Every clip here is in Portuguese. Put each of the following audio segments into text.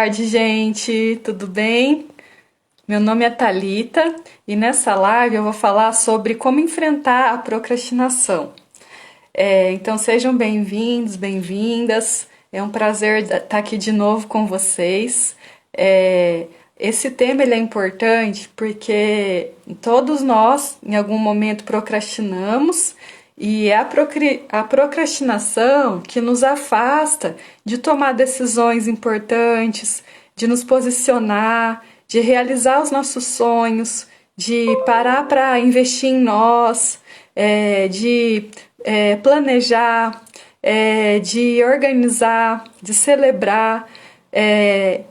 Boa tarde, gente, tudo bem? Meu nome é Thalita e nessa live eu vou falar sobre como enfrentar a procrastinação. Então sejam bem-vindos, bem-vindas. É um prazer estar aqui de novo com vocês. Esse tema ele é importante porque todos nós, em algum momento, procrastinamos e é a procrastinação que nos afasta de tomar decisões importantes, de nos posicionar, de realizar os nossos sonhos, de parar para investir em nós, de planejar, de organizar, de celebrar.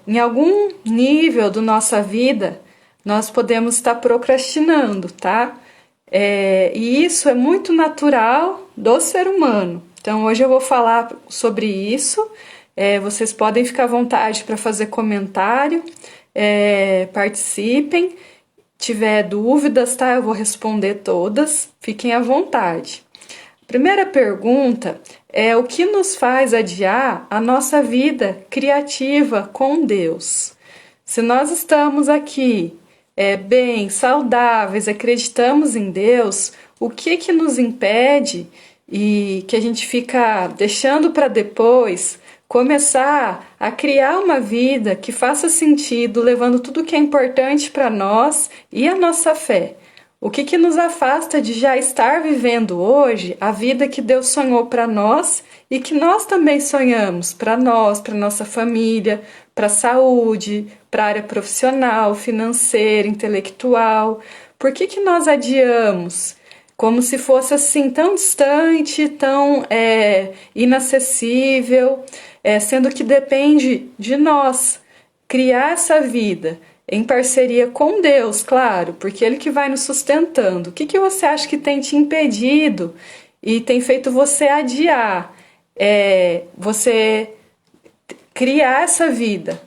Em algum nível da nossa vida, nós podemos estar procrastinando, tá? E isso é muito natural do ser humano. Então, hoje eu vou falar sobre isso. Vocês podem ficar à vontade para fazer comentário, participem. Tiver dúvidas, tá? Eu vou responder todas. Fiquem à vontade. Primeira pergunta é: o que nos faz adiar a nossa vida criativa com Deus? Se nós estamos aqui bem, saudáveis, acreditamos em Deus, o que nos impede e que a gente fica deixando para depois começar a criar uma vida que faça sentido, levando tudo que é importante para nós e a nossa fé? O que nos afasta de já estar vivendo hoje a vida que Deus sonhou para nós e que nós também sonhamos para nós, para nossa família, para a saúde, para a área profissional, financeira, intelectual? Por que nós adiamos? Como se fosse assim tão distante, tão inacessível, sendo que depende de nós criar essa vida em parceria com Deus, claro, porque Ele que vai nos sustentando. O que você acha que tem te impedido e tem feito você adiar? Você criar essa vida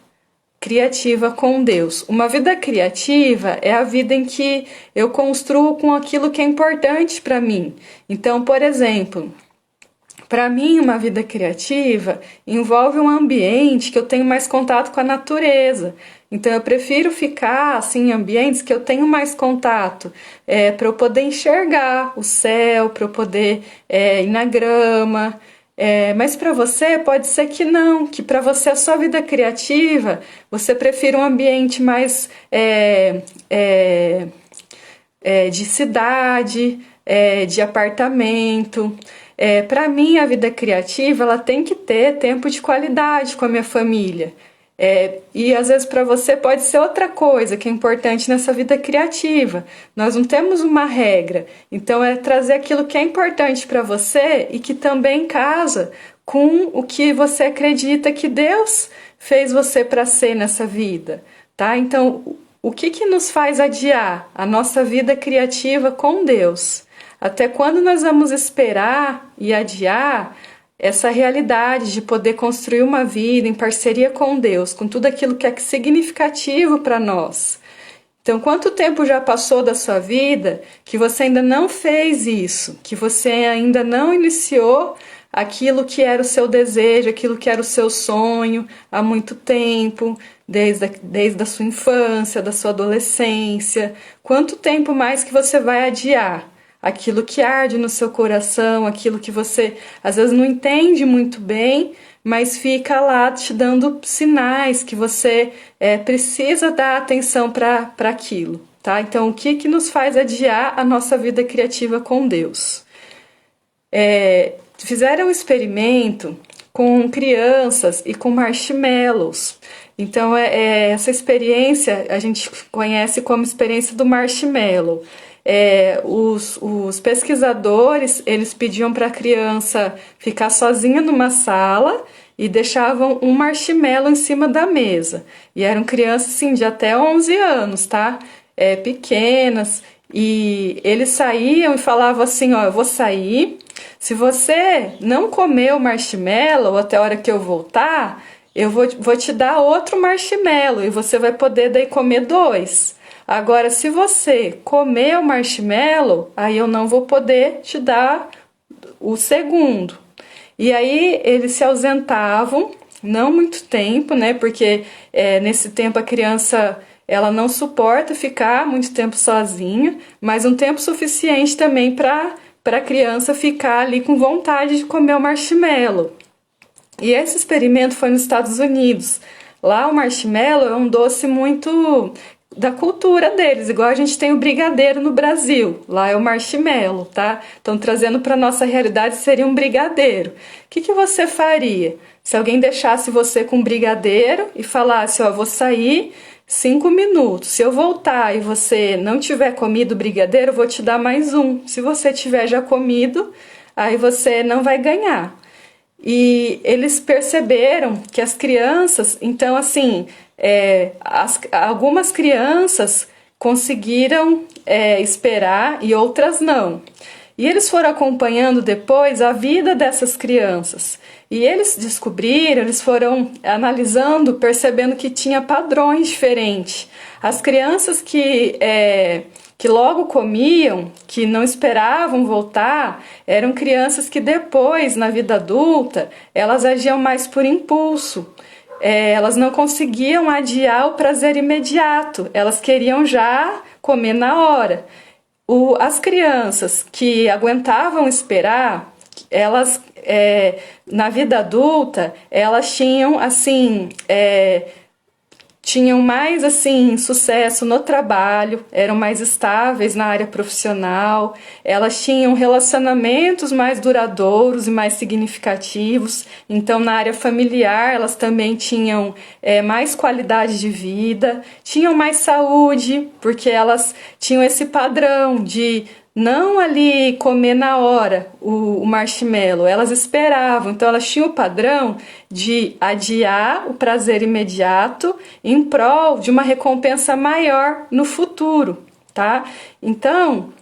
criativa com Deus. Uma vida criativa é a vida em que eu construo com aquilo que é importante para mim. Então, por exemplo, para mim, uma vida criativa envolve um ambiente que eu tenho mais contato com a natureza. Então, eu prefiro ficar assim, em ambientes que eu tenho mais contato, para eu poder enxergar o céu, para eu poder ir na grama. Mas para você pode ser que não, que para você a sua vida criativa, você prefira um ambiente mais de cidade, de apartamento. Para mim, a vida criativa ela tem que ter tempo de qualidade com a minha família. E às vezes para você pode ser outra coisa que é importante nessa vida criativa. Nós não temos uma regra, então é trazer aquilo que é importante para você e que também casa com o que você acredita que Deus fez você para ser nessa vida, tá? Então, o que nos faz adiar a nossa vida criativa com Deus? Até quando nós vamos esperar e adiar essa realidade de poder construir uma vida em parceria com Deus, com tudo aquilo que é significativo para nós? Então, quanto tempo já passou da sua vida que você ainda não fez isso, que você ainda não iniciou aquilo que era o seu desejo, aquilo que era o seu sonho há muito tempo, desde a sua infância, da sua adolescência? Quanto tempo mais que você vai adiar aquilo que arde no seu coração, aquilo que você às vezes não entende muito bem, mas fica lá te dando sinais que você precisa dar atenção para aquilo, tá? Então, o que nos faz adiar a nossa vida criativa com Deus? Fizeram um experimento com crianças e com marshmallows. Então, essa experiência a gente conhece como experiência do marshmallow. Os pesquisadores eles pediam para a criança ficar sozinha numa sala e deixavam um marshmallow em cima da mesa. E eram crianças assim, de até 11 anos, tá? Pequenas. E eles saíam e falavam assim: ó, eu vou sair. Se você não comer o marshmallow até a hora que eu voltar, eu vou te dar outro marshmallow e você vai poder daí comer 2. Agora, se você comer o marshmallow, aí eu não vou poder te dar o segundo. E aí eles se ausentavam não muito tempo, né? Porque nesse tempo a criança ela não suporta ficar muito tempo sozinha, mas um tempo suficiente também para a criança ficar ali com vontade de comer o marshmallow. E esse experimento foi nos Estados Unidos. Lá o marshmallow é um doce muito da cultura deles, igual a gente tem o brigadeiro no Brasil. Lá é o marshmallow, tá? Então, trazendo para nossa realidade, seria um brigadeiro. O que você faria se alguém deixasse você com um brigadeiro e falasse, ó, vou sair 5 minutos. Se eu voltar e você não tiver comido o brigadeiro, eu vou te dar mais um. Se você tiver já comido, aí você não vai ganhar. E eles perceberam que as crianças, então assim, algumas crianças conseguiram esperar e outras não. E eles foram acompanhando depois a vida dessas crianças. E eles descobriram, eles foram analisando, percebendo que tinha padrões diferentes. As crianças que logo comiam, que não esperavam voltar, eram crianças que depois, na vida adulta, elas agiam mais por impulso. Elas não conseguiam adiar o prazer imediato, elas queriam já comer na hora. As crianças que aguentavam esperar, elas, na vida adulta, elas tinham, assim, tinham mais assim sucesso no trabalho, eram mais estáveis na área profissional, elas tinham relacionamentos mais duradouros e mais significativos. Então, na área familiar, elas também tinham mais qualidade de vida, tinham mais saúde, porque elas tinham esse padrão de não ali comer na hora o marshmallow, elas esperavam, então elas tinham o padrão de adiar o prazer imediato em prol de uma recompensa maior no futuro, tá? Então,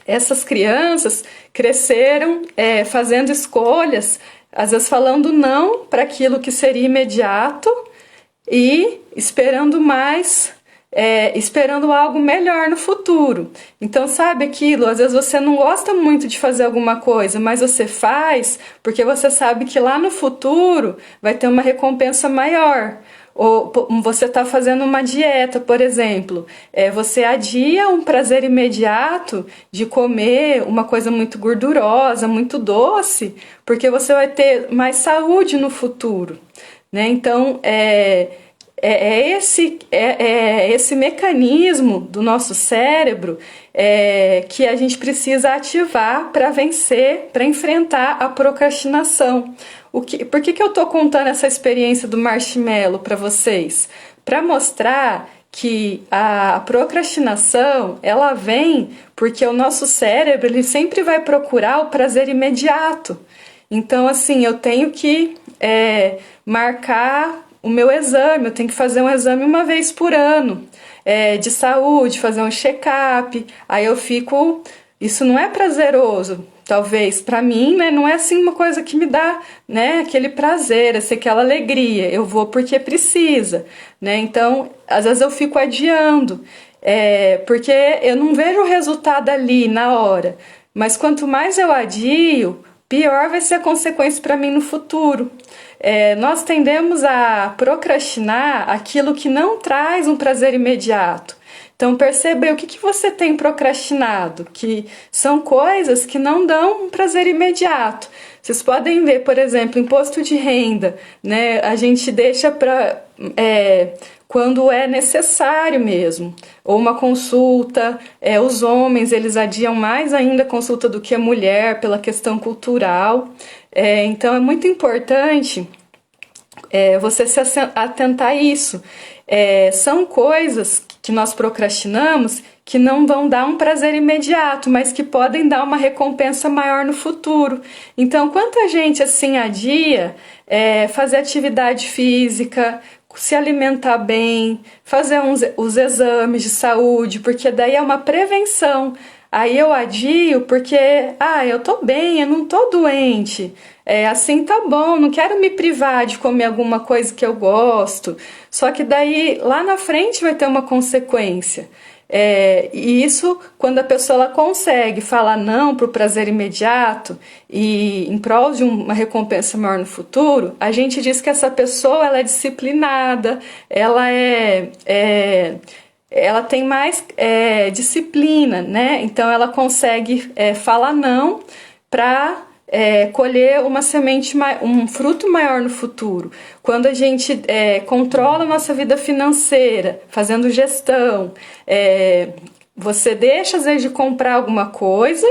essas crianças cresceram fazendo escolhas, às vezes falando não para aquilo que seria imediato e esperando mais, esperando algo melhor no futuro. Então, sabe aquilo? Às vezes você não gosta muito de fazer alguma coisa, mas você faz porque você sabe que lá no futuro vai ter uma recompensa maior. Ou você está fazendo uma dieta, por exemplo, você adia um prazer imediato de comer uma coisa muito gordurosa, muito doce, porque você vai ter mais saúde no futuro, né? Então, esse mecanismo do nosso cérebro que a gente precisa ativar para vencer, para enfrentar a procrastinação. Por que eu estou contando essa experiência do marshmallow para vocês? Para mostrar que a procrastinação, ela vem porque o nosso cérebro ele sempre vai procurar o prazer imediato. Então, assim, eu tenho que marcar o meu exame, eu tenho que fazer um exame uma vez por ano, de saúde, fazer um check-up, aí eu fico... Isso não é prazeroso, talvez, para mim, né, não é assim uma coisa que me dá, né, aquele prazer, aquela alegria, eu vou porque precisa, né, então, às vezes eu fico adiando, porque eu não vejo o resultado ali na hora, mas quanto mais eu adio, pior vai ser a consequência para mim no futuro. Nós tendemos a procrastinar aquilo que não traz um prazer imediato. Então perceba o que você tem procrastinado, que são coisas que não dão um prazer imediato. Vocês podem ver, por exemplo, imposto de renda, né? A gente deixa para quando é necessário mesmo, ou uma consulta, os homens eles adiam mais ainda a consulta do que a mulher pela questão cultural, então é muito importante você se atentar a isso. São coisas que nós procrastinamos que não vão dar um prazer imediato, mas que podem dar uma recompensa maior no futuro. Então, quanta gente assim adia fazer atividade física, se alimentar bem, fazer os exames de saúde, porque daí é uma prevenção. Aí eu adio porque, eu tô bem, eu não tô doente, assim tá bom, não quero me privar de comer alguma coisa que eu gosto. Só que daí, lá na frente vai ter uma consequência. E isso, quando a pessoa ela consegue falar não para o prazer imediato e em prol de uma recompensa maior no futuro, a gente diz que essa pessoa ela é disciplinada, ela tem mais disciplina, né? Então ela consegue falar não para colher uma semente, um fruto maior no futuro. Quando a gente controla a nossa vida financeira, fazendo gestão, você deixa às vezes de comprar alguma coisa,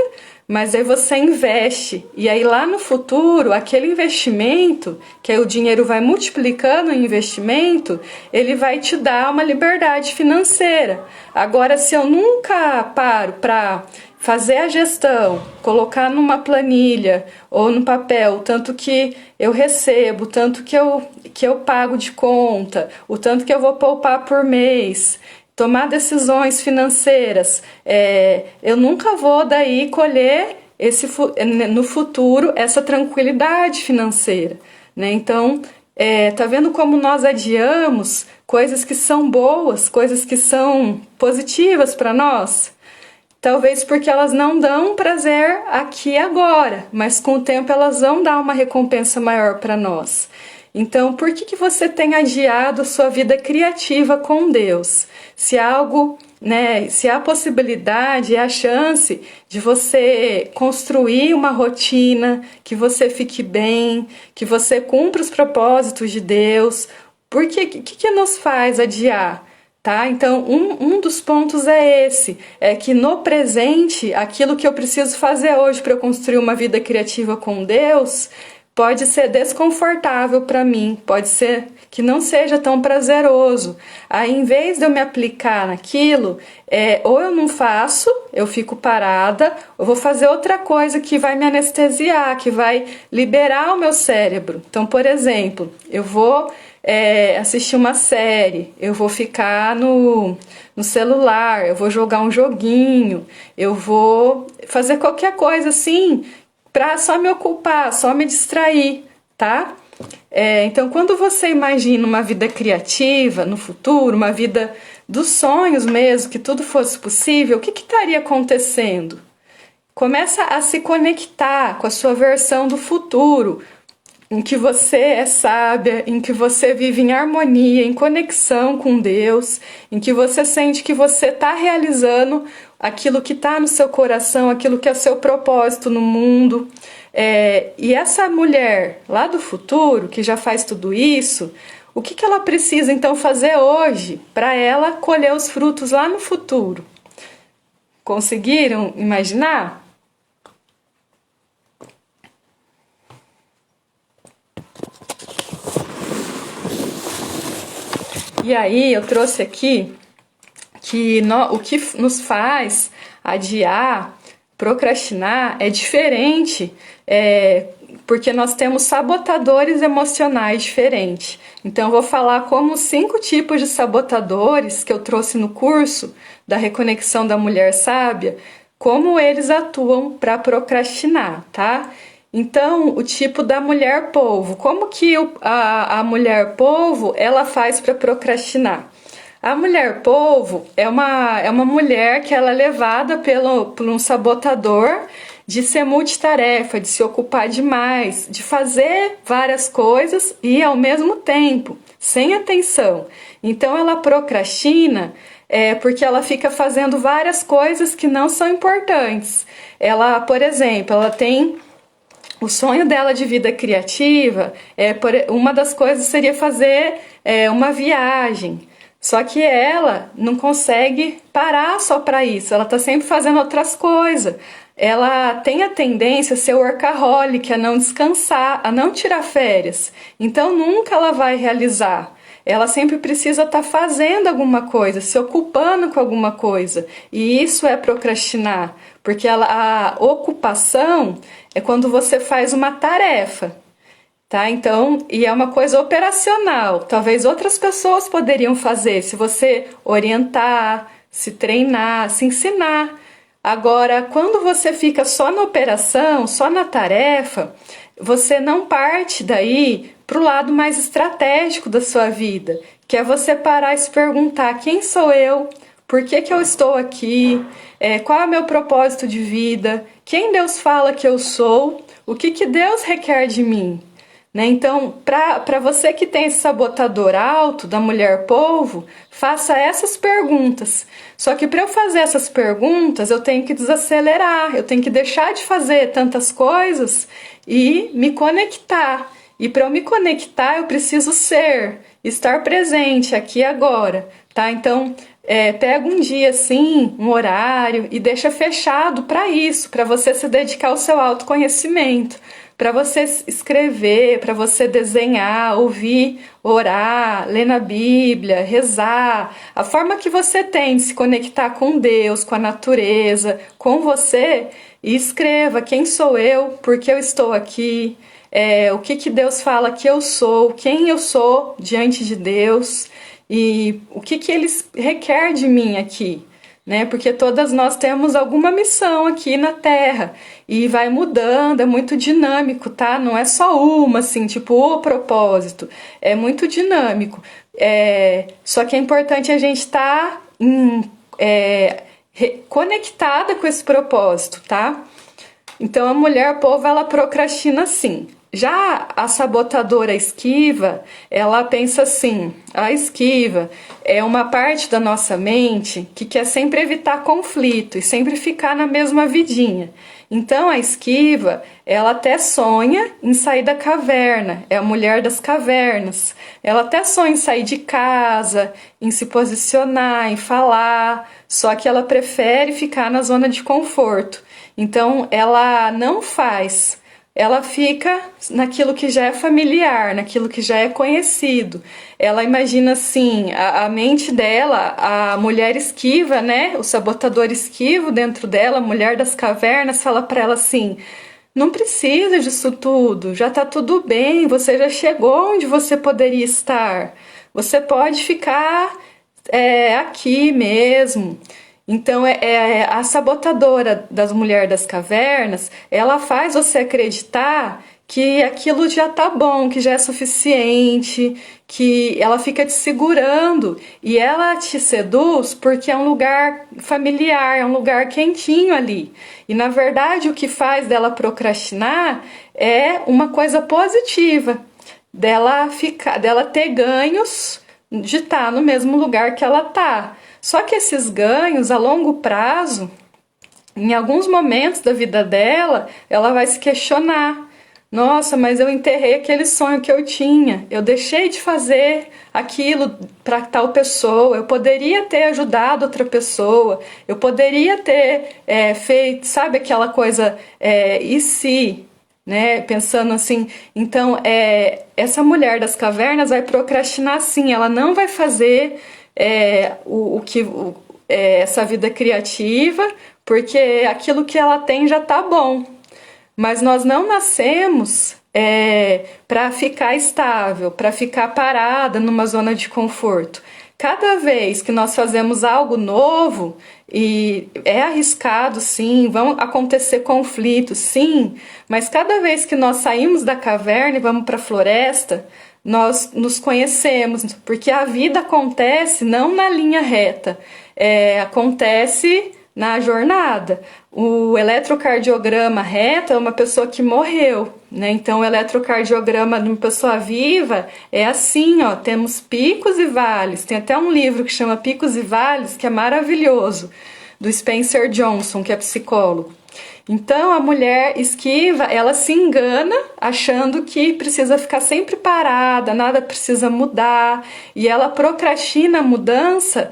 mas aí você investe. E aí lá no futuro, aquele investimento, que aí o dinheiro vai multiplicando o investimento, ele vai te dar uma liberdade financeira. Agora, se eu nunca paro para fazer a gestão, colocar numa planilha ou no papel o tanto que eu recebo, o tanto que eu pago de conta, o tanto que eu vou poupar por mês, tomar decisões financeiras, eu nunca vou daí colher no futuro essa tranquilidade financeira, né? Então, tá vendo como nós adiamos coisas que são boas, coisas que são positivas para nós? Talvez porque elas não dão prazer aqui e agora, mas com o tempo elas vão dar uma recompensa maior para nós. Então, por que você tem adiado a sua vida criativa com Deus? Se há algo, né, se há a possibilidade, a chance de você construir uma rotina, que você fique bem, que você cumpra os propósitos de Deus, por que nos faz adiar? Tá? Então, um dos pontos é esse, é que no presente, aquilo que eu preciso fazer hoje para eu construir uma vida criativa com Deus, pode ser desconfortável para mim, pode ser que não seja tão prazeroso. Aí, em vez de eu me aplicar naquilo, ou eu não faço, eu fico parada, ou vou fazer outra coisa que vai me anestesiar, que vai liberar o meu cérebro. Então, por exemplo, eu vou assistir uma série, eu vou ficar no celular, eu vou jogar um joguinho, eu vou fazer qualquer coisa assim para só me ocupar, só me distrair, tá? Então, quando você imagina uma vida criativa no futuro, uma vida dos sonhos mesmo, que tudo fosse possível, o que estaria acontecendo? Começa a se conectar com a sua versão do futuro, em que você é sábia, em que você vive em harmonia, em conexão com Deus, em que você sente que você está realizando aquilo que está no seu coração, aquilo que é seu propósito no mundo. E essa mulher lá do futuro, que já faz tudo isso, o que ela precisa então fazer hoje para ela colher os frutos lá no futuro? Conseguiram imaginar? E aí eu trouxe aqui que o que nos faz adiar, procrastinar é diferente, porque nós temos sabotadores emocionais diferentes. Então eu vou falar como 5 tipos de sabotadores que eu trouxe no curso da Reconexão da Mulher Sábia, como eles atuam para procrastinar, tá? Então, o tipo da mulher polvo. Como que a mulher polvo ela faz para procrastinar? A mulher polvo é uma mulher que ela é levada por um sabotador de ser multitarefa, de se ocupar demais, de fazer várias coisas e ao mesmo tempo, sem atenção. Então, ela procrastina porque ela fica fazendo várias coisas que não são importantes. Ela, por exemplo, ela tem... O sonho dela de vida criativa, uma das coisas seria fazer uma viagem. Só que ela não consegue parar só para isso, ela está sempre fazendo outras coisas. Ela tem a tendência a ser workaholic, a não descansar, a não tirar férias. Então nunca ela vai realizar. Ela sempre precisa estar fazendo alguma coisa, se ocupando com alguma coisa. E isso é procrastinar, porque a ocupação é quando você faz uma tarefa, tá? Então, e é uma coisa operacional. Talvez outras pessoas poderiam fazer, se você orientar, se treinar, se ensinar. Agora, quando você fica só na operação, só na tarefa, você não parte daí para o lado mais estratégico da sua vida, que é você parar e se perguntar: quem sou eu? Por que que eu estou aqui? Qual é o meu propósito de vida? Quem Deus fala que eu sou? O que que Deus requer de mim? Né? Então, para você que tem esse sabotador alto da mulher polvo, faça essas perguntas. Só que para eu fazer essas perguntas, eu tenho que desacelerar, eu tenho que deixar de fazer tantas coisas e me conectar. E para eu me conectar, eu preciso estar presente aqui e agora, tá? Então, pega um dia assim, um horário e deixa fechado para isso, para você se dedicar ao seu autoconhecimento, para você escrever, para você desenhar, ouvir, orar, ler na Bíblia, rezar, a forma que você tem de se conectar com Deus, com a natureza, com você, e escreva quem sou eu, por que eu estou aqui, o que que Deus fala que eu sou, quem eu sou diante de Deus e o que que Ele requer de mim aqui. Né? Porque todas nós temos alguma missão aqui na Terra e vai mudando, é muito dinâmico, tá? Não é só uma, assim, tipo, o propósito, é muito dinâmico. Só que é importante a gente estar conectada com esse propósito, tá? Então a mulher polvo, ela procrastina assim. Já a sabotadora esquiva, ela pensa assim, a esquiva é uma parte da nossa mente que quer sempre evitar conflito e sempre ficar na mesma vidinha. Então a esquiva, ela até sonha em sair da caverna, é a mulher das cavernas. Ela até sonha em sair de casa, em se posicionar, em falar, só que ela prefere ficar na zona de conforto. Então ela não faz. Ela fica naquilo que já é familiar, naquilo que já é conhecido. Ela imagina assim, a mente dela, a mulher esquiva, né? O sabotador esquivo dentro dela, a mulher das cavernas, fala para ela assim: não precisa disso tudo, já tá tudo bem, você já chegou onde você poderia estar. Você pode ficar aqui mesmo. Então, a sabotadora das mulheres das cavernas, ela faz você acreditar que aquilo já tá bom, que já é suficiente, que ela fica te segurando e ela te seduz porque é um lugar familiar, é um lugar quentinho ali. E, na verdade, o que faz dela procrastinar é uma coisa positiva, dela ter ganhos de estar no mesmo lugar que ela tá. Só que esses ganhos a longo prazo, em alguns momentos da vida dela, ela vai se questionar: nossa, mas eu enterrei aquele sonho que eu tinha, eu deixei de fazer aquilo para tal pessoa, eu poderia ter ajudado outra pessoa, eu poderia ter feito, sabe, aquela coisa, e se... Né? Pensando assim, então essa mulher das cavernas vai procrastinar sim, ela não vai fazer essa vida criativa, porque aquilo que ela tem já tá bom. Mas nós não nascemos para ficar estável, para ficar parada numa zona de conforto. Cada vez que nós fazemos algo novo, e é arriscado, sim, vão acontecer conflitos, sim, mas cada vez que nós saímos da caverna e vamos para a floresta, nós nos conhecemos, porque a vida acontece não na linha reta, acontece na jornada. O eletrocardiograma reto é uma pessoa que morreu, né? Então o eletrocardiograma de uma pessoa viva é assim, ó, temos picos e vales. Tem até um livro que chama Picos e Vales, que é maravilhoso, do Spencer Johnson, que é psicólogo. Então a mulher esquiva, ela se engana achando que precisa ficar sempre parada, nada precisa mudar, e ela procrastina a mudança,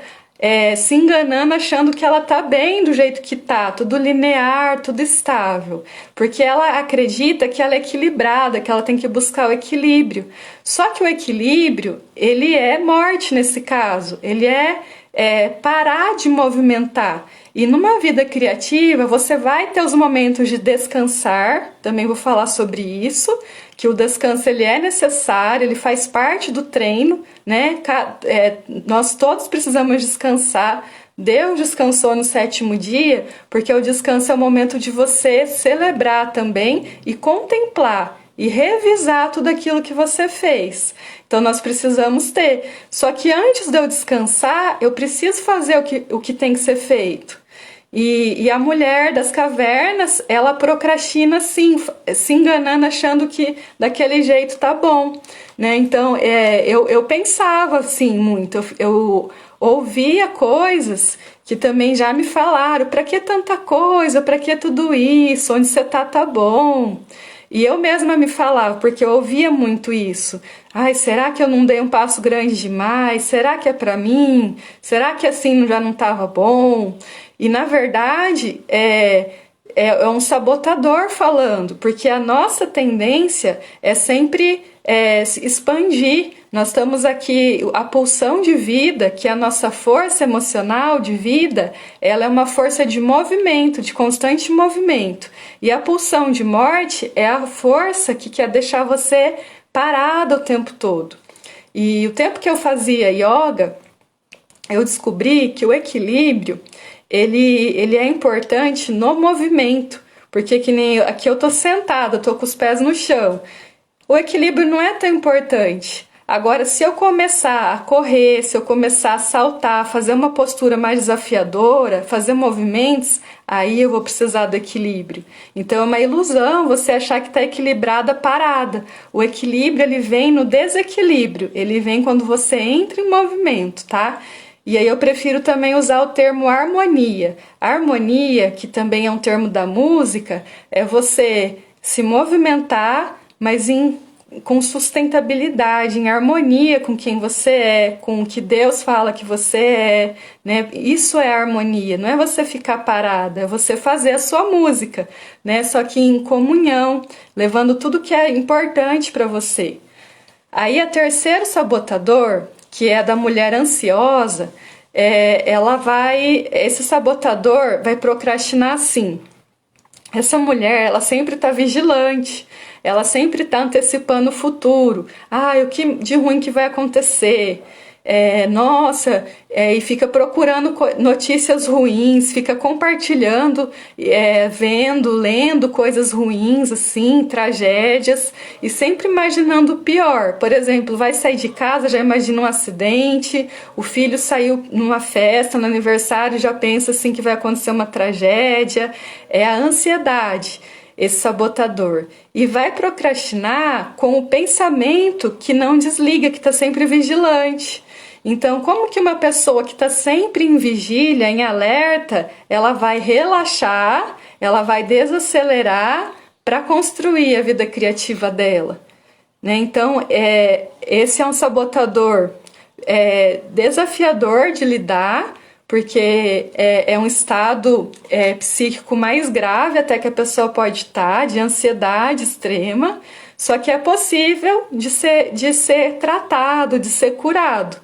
se enganando, achando que ela tá bem do jeito que tá, tudo linear, tudo estável, porque ela acredita que ela é equilibrada, que ela tem que buscar o equilíbrio. Só que o equilíbrio, ele é morte nesse caso, ele parar de movimentar. E numa vida criativa, você vai ter os momentos de descansar, também vou falar sobre isso, que o descanso ele é necessário, ele faz parte do treino, né? Nós todos precisamos descansar. Deus descansou no 7º dia, porque o descanso é o momento de você celebrar também e contemplar e revisar tudo aquilo que você fez. Então nós precisamos ter. Só que antes de eu descansar, eu preciso fazer o que tem que ser feito. E a mulher das cavernas, ela procrastina assim, se enganando, achando que daquele jeito tá bom, né? Então eu pensava assim muito, eu ouvia coisas que também já me falaram: pra que tanta coisa, pra que tudo isso, onde você tá bom. E eu mesma me falava, porque eu ouvia muito isso: ai, será que eu não dei um passo grande demais? Será que é pra mim? Será que assim já não estava bom? E na verdade é um sabotador falando, porque a nossa tendência é sempre se expandir. Nós estamos aqui, a pulsão de vida, que é a nossa força emocional de vida, ela é uma força de movimento, de constante movimento. E a pulsão de morte é a força que quer deixar você parado o tempo todo. E o tempo que eu fazia yoga, eu descobri que o equilíbrio ele é importante no movimento, porque que nem aqui eu tô sentada, eu tô com os pés no chão. O equilíbrio não é tão importante. Agora, se eu começar a correr, se eu começar a saltar, fazer uma postura mais desafiadora, fazer movimentos, aí eu vou precisar do equilíbrio. Então é uma ilusão você achar que está equilibrada parada. O equilíbrio, ele vem no desequilíbrio, ele vem quando você entra em movimento, tá? E aí eu prefiro também usar o termo harmonia. Harmonia, que também é um termo da música, é você se movimentar, mas com sustentabilidade, em harmonia com quem você é, com o que Deus fala que você é, né? Isso é harmonia, não é você ficar parada, é você fazer a sua música, né? Só que em comunhão, levando tudo que é importante para você. Aí a terceiro sabotador, que é a da mulher ansiosa, esse sabotador vai procrastinar assim. Essa mulher, ela sempre está vigilante, ela sempre está antecipando o futuro. Ah, o que de ruim que vai acontecer? E fica procurando notícias ruins, fica compartilhando, vendo, lendo coisas ruins, assim, tragédias, e sempre imaginando o pior. Por exemplo, vai sair de casa, já imagina um acidente, o filho saiu numa festa, no aniversário, já pensa assim que vai acontecer uma tragédia. É a ansiedade, esse sabotador. E vai procrastinar com o pensamento que não desliga, que está sempre vigilante. Então, como que uma pessoa que está sempre em vigília, em alerta, ela vai relaxar, ela vai desacelerar para construir a vida criativa dela, né? Então, esse é um sabotador desafiador de lidar, porque é um estado psíquico mais grave até que a pessoa pode estar, de ansiedade extrema, só que é possível de ser tratado, de ser curado.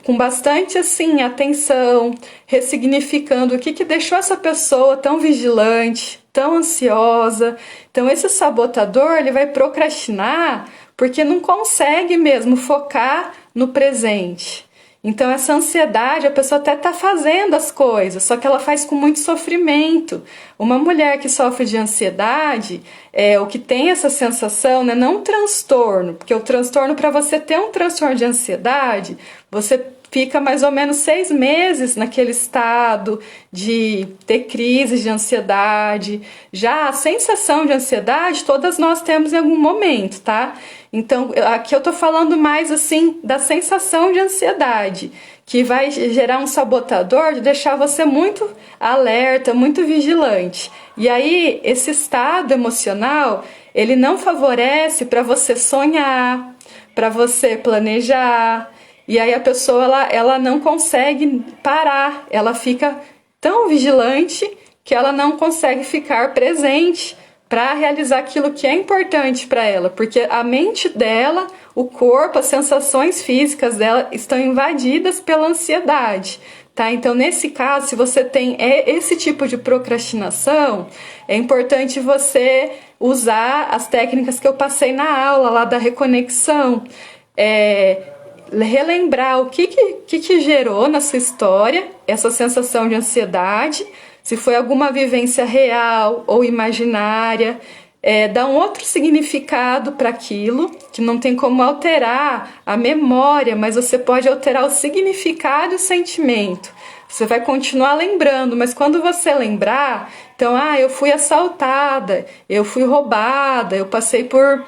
Com bastante assim atenção, ressignificando o que deixou essa pessoa tão vigilante, tão ansiosa. Então esse sabotador, ele vai procrastinar porque não consegue mesmo focar no presente. Então essa ansiedade, a pessoa até está fazendo as coisas, só que ela faz com muito sofrimento. Uma mulher que sofre de ansiedade, o que tem essa sensação, né, não um transtorno, porque o transtorno, para você ter um transtorno de ansiedade, você fica mais ou menos 6 meses naquele estado de ter crises de ansiedade. Já a sensação de ansiedade, todas nós temos em algum momento, tá? Então, aqui eu tô falando mais assim da sensação de ansiedade, que vai gerar um sabotador de deixar você muito alerta, muito vigilante. E aí, esse estado emocional, ele não favorece para você sonhar, para você planejar. E aí a pessoa ela não consegue parar, ela fica tão vigilante que ela não consegue ficar presente para realizar aquilo que é importante para ela, porque a mente dela, o corpo, as sensações físicas dela estão invadidas pela ansiedade, tá? Então, nesse caso, se você tem esse tipo de procrastinação, é importante você usar as técnicas que eu passei na aula lá da reconexão, relembrar o que gerou na sua história essa sensação de ansiedade, se foi alguma vivência real ou imaginária, dar um outro significado para aquilo, que não tem como alterar a memória, mas você pode alterar o significado e o sentimento. Você vai continuar lembrando, mas quando você lembrar, então, eu fui assaltada, eu fui roubada, eu passei por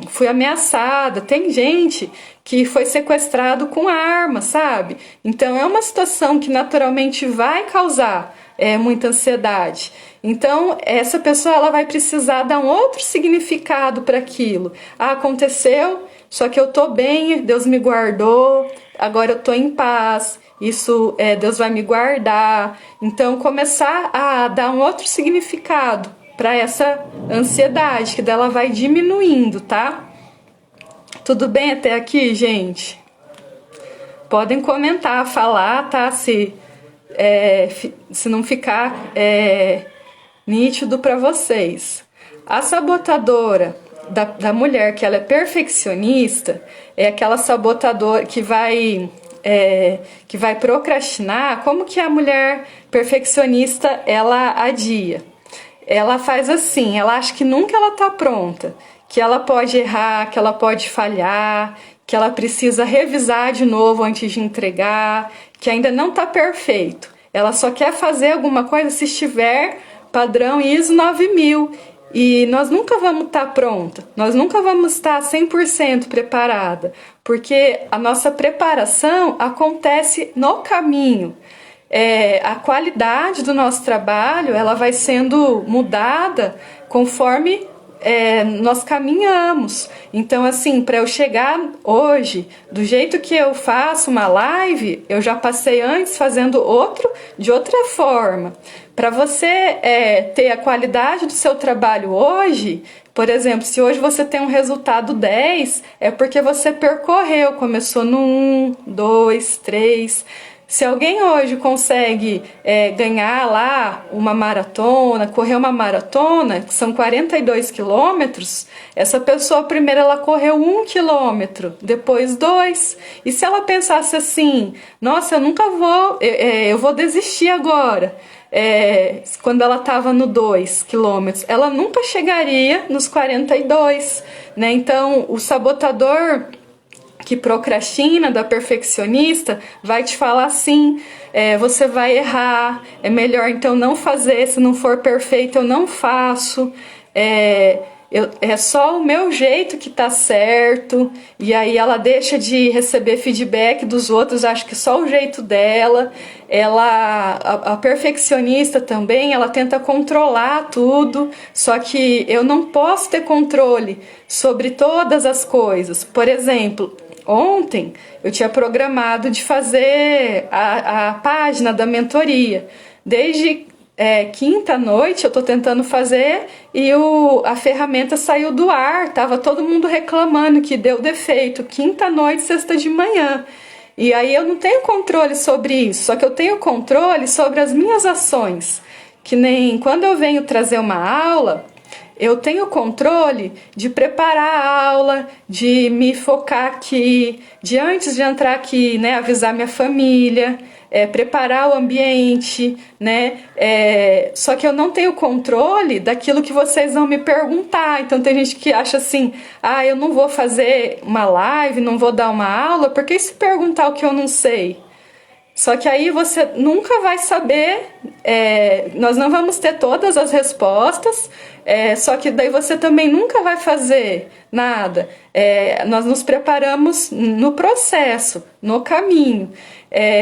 fui ameaçada. Tem gente que foi sequestrado com arma, sabe? Então é uma situação que naturalmente vai causar muita ansiedade. Então essa pessoa ela vai precisar dar um outro significado para aquilo. Aconteceu, só que eu tô bem, Deus me guardou, agora eu tô em paz. Isso Deus vai me guardar. Então começar a dar um outro significado para essa ansiedade, que dela vai diminuindo, tá? Tudo bem até aqui, gente? Podem comentar, falar, tá? Se não ficar nítido para vocês. A sabotadora da mulher que ela é perfeccionista é aquela sabotadora que vai procrastinar. Como que a mulher perfeccionista ela adia? Ela faz assim, ela acha que nunca ela tá pronta, que ela pode errar, que ela pode falhar, que ela precisa revisar de novo antes de entregar, que ainda não tá perfeito. Ela só quer fazer alguma coisa se estiver padrão ISO 9000. E nós nunca vamos estar pronta, nós nunca vamos estar 100% preparada, porque a nossa preparação acontece no caminho. A qualidade do nosso trabalho ela vai sendo mudada conforme nós caminhamos. Então, assim, para eu chegar hoje, do jeito que eu faço uma live, eu já passei antes fazendo de outra forma. Para você ter a qualidade do seu trabalho hoje, por exemplo, se hoje você tem um resultado 10, é porque você percorreu, começou no 1, 2, 3... Se alguém hoje consegue ganhar lá uma maratona, correr uma maratona, que são 42 quilômetros, essa pessoa primeiro ela correu 1 quilômetro, depois 2. E se ela pensasse assim, nossa, eu nunca vou, eu vou desistir agora. Quando ela estava no 2 quilômetros, ela nunca chegaria nos 42, né? Então, o sabotador que procrastina, da perfeccionista, vai te falar assim, você vai errar, é melhor então não fazer, se não for perfeito eu não faço, é só o meu jeito que tá certo, e aí ela deixa de receber feedback dos outros, acha que só o jeito dela. A perfeccionista também, ela tenta controlar tudo, só que eu não posso ter controle sobre todas as coisas. Por exemplo, ontem eu tinha programado de fazer a página da mentoria. Desde quinta-noite eu estou tentando fazer e a ferramenta saiu do ar. Tava todo mundo reclamando que deu defeito. Quinta-noite, sexta de manhã. E aí eu não tenho controle sobre isso, só que eu tenho controle sobre as minhas ações. Que nem quando eu venho trazer uma aula, eu tenho controle de preparar a aula, de me focar aqui, de antes de entrar aqui, né, avisar minha família, preparar o ambiente, né? Só que eu não tenho controle daquilo que vocês vão me perguntar. Então tem gente que acha assim, eu não vou fazer uma live, não vou dar uma aula, porque se perguntar o que eu não sei? Só que aí você nunca vai saber, nós não vamos ter todas as respostas, só que daí você também nunca vai fazer nada. Nós nos preparamos no processo, no caminho.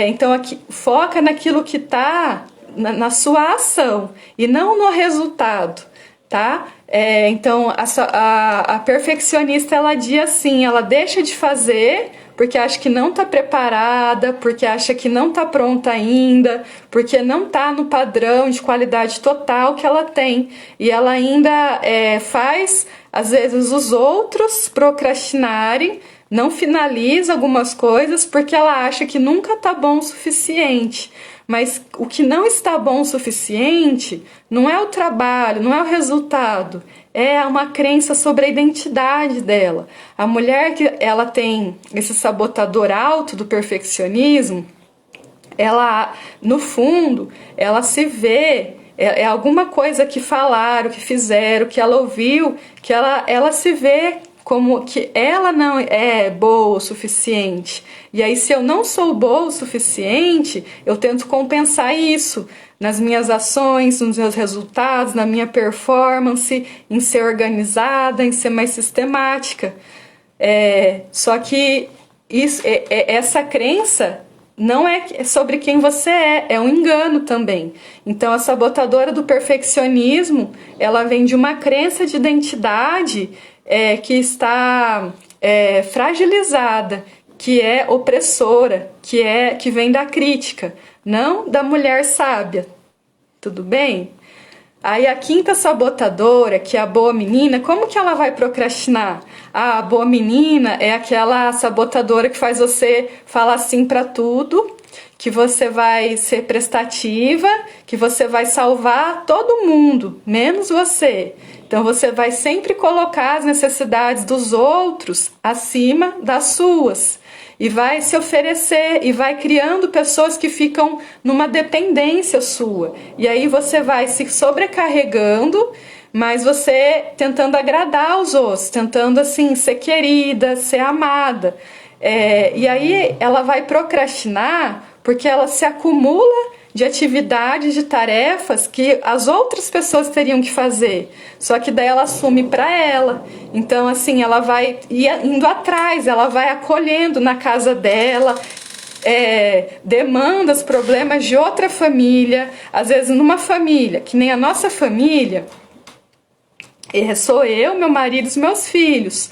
Então aqui, foca naquilo que está na sua ação e não no resultado, tá? Então a perfeccionista ela diz assim, ela deixa de fazer porque acha que não está preparada, porque acha que não está pronta ainda, porque não está no padrão de qualidade total que ela tem. E ela ainda faz, às vezes, os outros procrastinarem, não finaliza algumas coisas porque ela acha que nunca está bom o suficiente. Mas o que não está bom o suficiente não é o trabalho, não é o resultado, é uma crença sobre a identidade dela. A mulher que ela tem esse sabotador alto do perfeccionismo, ela, no fundo, ela se vê É alguma coisa que falaram, que fizeram, que ela ouviu, que ela se vê como que ela não é boa o suficiente. E aí, se eu não sou boa o suficiente, eu tento compensar isso nas minhas ações, nos meus resultados, na minha performance, em ser organizada, em ser mais sistemática. Só que essa crença não é sobre quem você é um engano também. Então, a sabotadora do perfeccionismo, ela vem de uma crença de identidade que está fragilizada, que é opressora, que vem da crítica, não da mulher sábia. Tudo bem? Aí a quinta sabotadora, que é a boa menina, como que ela vai procrastinar? A boa menina é aquela sabotadora que faz você falar sim para tudo, que você vai ser prestativa, que você vai salvar todo mundo, menos você. Então você vai sempre colocar as necessidades dos outros acima das suas. E vai se oferecer e vai criando pessoas que ficam numa dependência sua. E aí você vai se sobrecarregando, mas você tentando agradar os outros, tentando assim ser querida, ser amada. E aí ela vai procrastinar porque ela se acumula de atividades, de tarefas que as outras pessoas teriam que fazer, só que daí ela assume para ela. Então, assim, ela vai indo atrás, ela vai acolhendo na casa dela demandas, problemas de outra família. Às vezes, numa família que nem a nossa família, sou eu, meu marido e os meus filhos.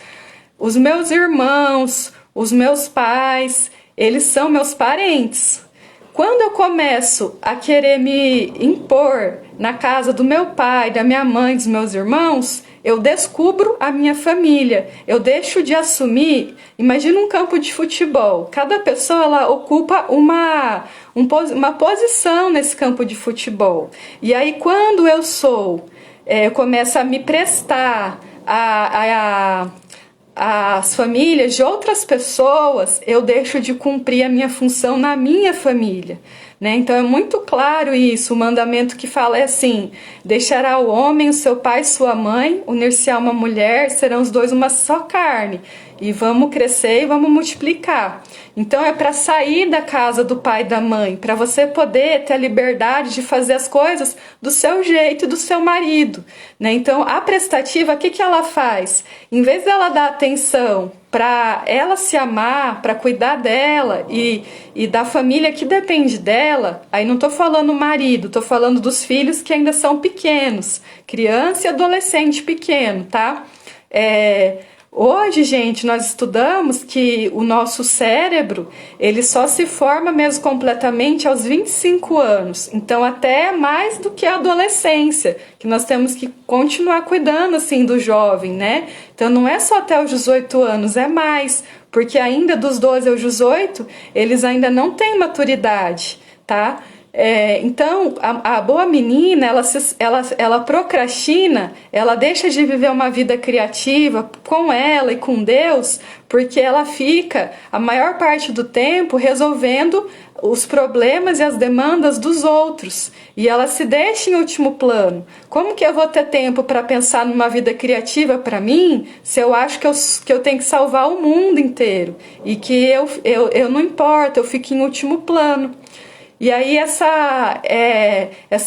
Os meus irmãos, os meus pais, eles são meus parentes. Quando eu começo a querer me impor na casa do meu pai, da minha mãe, dos meus irmãos, eu descubro a minha família. Eu deixo de assumir. Imagina um campo de futebol. Cada pessoa ela ocupa uma posição nesse campo de futebol. E aí quando eu começo a me prestar as famílias de outras pessoas, eu deixo de cumprir a minha função na minha família, né? Então é muito claro isso, o mandamento que fala é assim: deixará o homem, o seu pai e sua mãe, unir-se-á uma mulher, serão os dois uma só carne, e vamos crescer e vamos multiplicar. Então é para sair da casa do pai e da mãe, para você poder ter a liberdade de fazer as coisas do seu jeito e do seu marido, né? Então a prestativa, o que ela faz? Em vez dela dar atenção para ela se amar, para cuidar dela e da família que depende dela, aí não estou falando marido, estou falando dos filhos que ainda são pequenos, criança e adolescente pequeno, tá? Hoje, gente, nós estudamos que o nosso cérebro, ele só se forma mesmo completamente aos 25 anos. Então, até mais do que a adolescência, que nós temos que continuar cuidando, assim, do jovem, né? Então, não é só até os 18 anos, é mais. Porque ainda dos 12 aos 18, eles ainda não têm maturidade, tá? Então, a boa menina, ela procrastina, ela deixa de viver uma vida criativa com ela e com Deus, porque ela fica a maior parte do tempo resolvendo os problemas e as demandas dos outros, e ela se deixa em último plano. Como que eu vou ter tempo para pensar numa vida criativa para mim, se eu acho que eu tenho que salvar o mundo inteiro, e que eu não importa, eu fico em último plano. E aí essa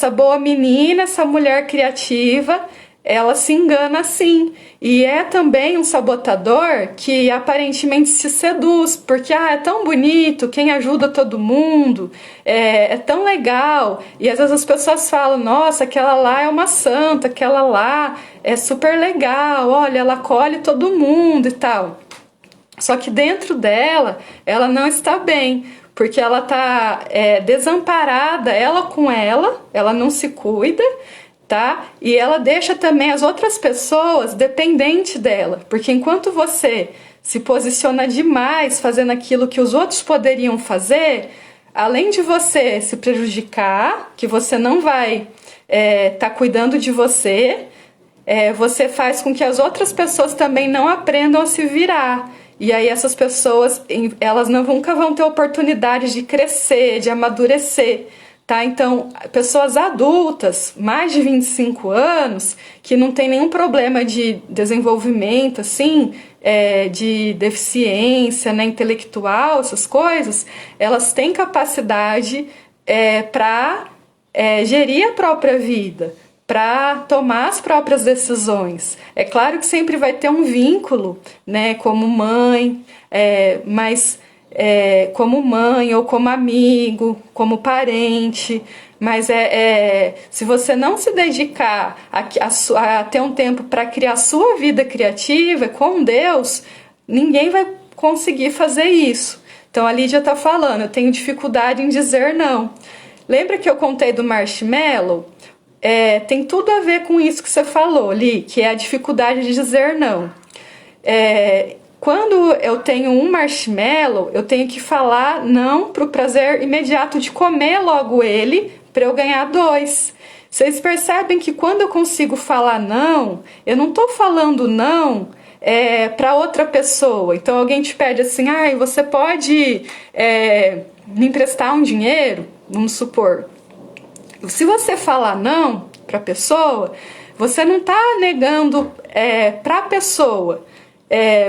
boa menina, essa mulher criativa, ela se engana assim. E é também um sabotador que aparentemente se seduz, porque é tão bonito, quem ajuda todo mundo, é tão legal. E às vezes as pessoas falam, nossa, aquela lá é uma santa, aquela lá é super legal, olha, ela acolhe todo mundo e tal. Só que dentro dela, ela não está bem, porque ela está desamparada, ela não se cuida, tá? E ela deixa também as outras pessoas dependentes dela, porque enquanto você se posiciona demais fazendo aquilo que os outros poderiam fazer, além de você se prejudicar, que você não vai tá cuidando de você, você faz com que as outras pessoas também não aprendam a se virar. E aí essas pessoas, elas nunca vão ter oportunidade de crescer, de amadurecer, tá? Então, pessoas adultas, mais de 25 anos, que não tem nenhum problema de desenvolvimento, assim, de deficiência, né, intelectual, essas coisas, elas têm capacidade para gerir a própria vida, para tomar as próprias decisões. É claro que sempre vai ter um vínculo, né, como mãe, mas como mãe ou como amigo, como parente, mas se você não se dedicar a ter um tempo para criar a sua vida criativa com Deus, ninguém vai conseguir fazer isso. Então a Lídia está falando, eu tenho dificuldade em dizer não. Lembra que eu contei do marshmallow? Tem tudo a ver com isso que você falou, Li, que é a dificuldade de dizer não. Quando eu tenho um marshmallow, eu tenho que falar não para o prazer imediato de comer logo ele, para eu ganhar 2. Vocês percebem que quando eu consigo falar não, eu não estou falando não para outra pessoa. Então alguém te pede assim, você pode me emprestar um dinheiro? Vamos supor. Se você falar não para a pessoa, você não está negando para a pessoa.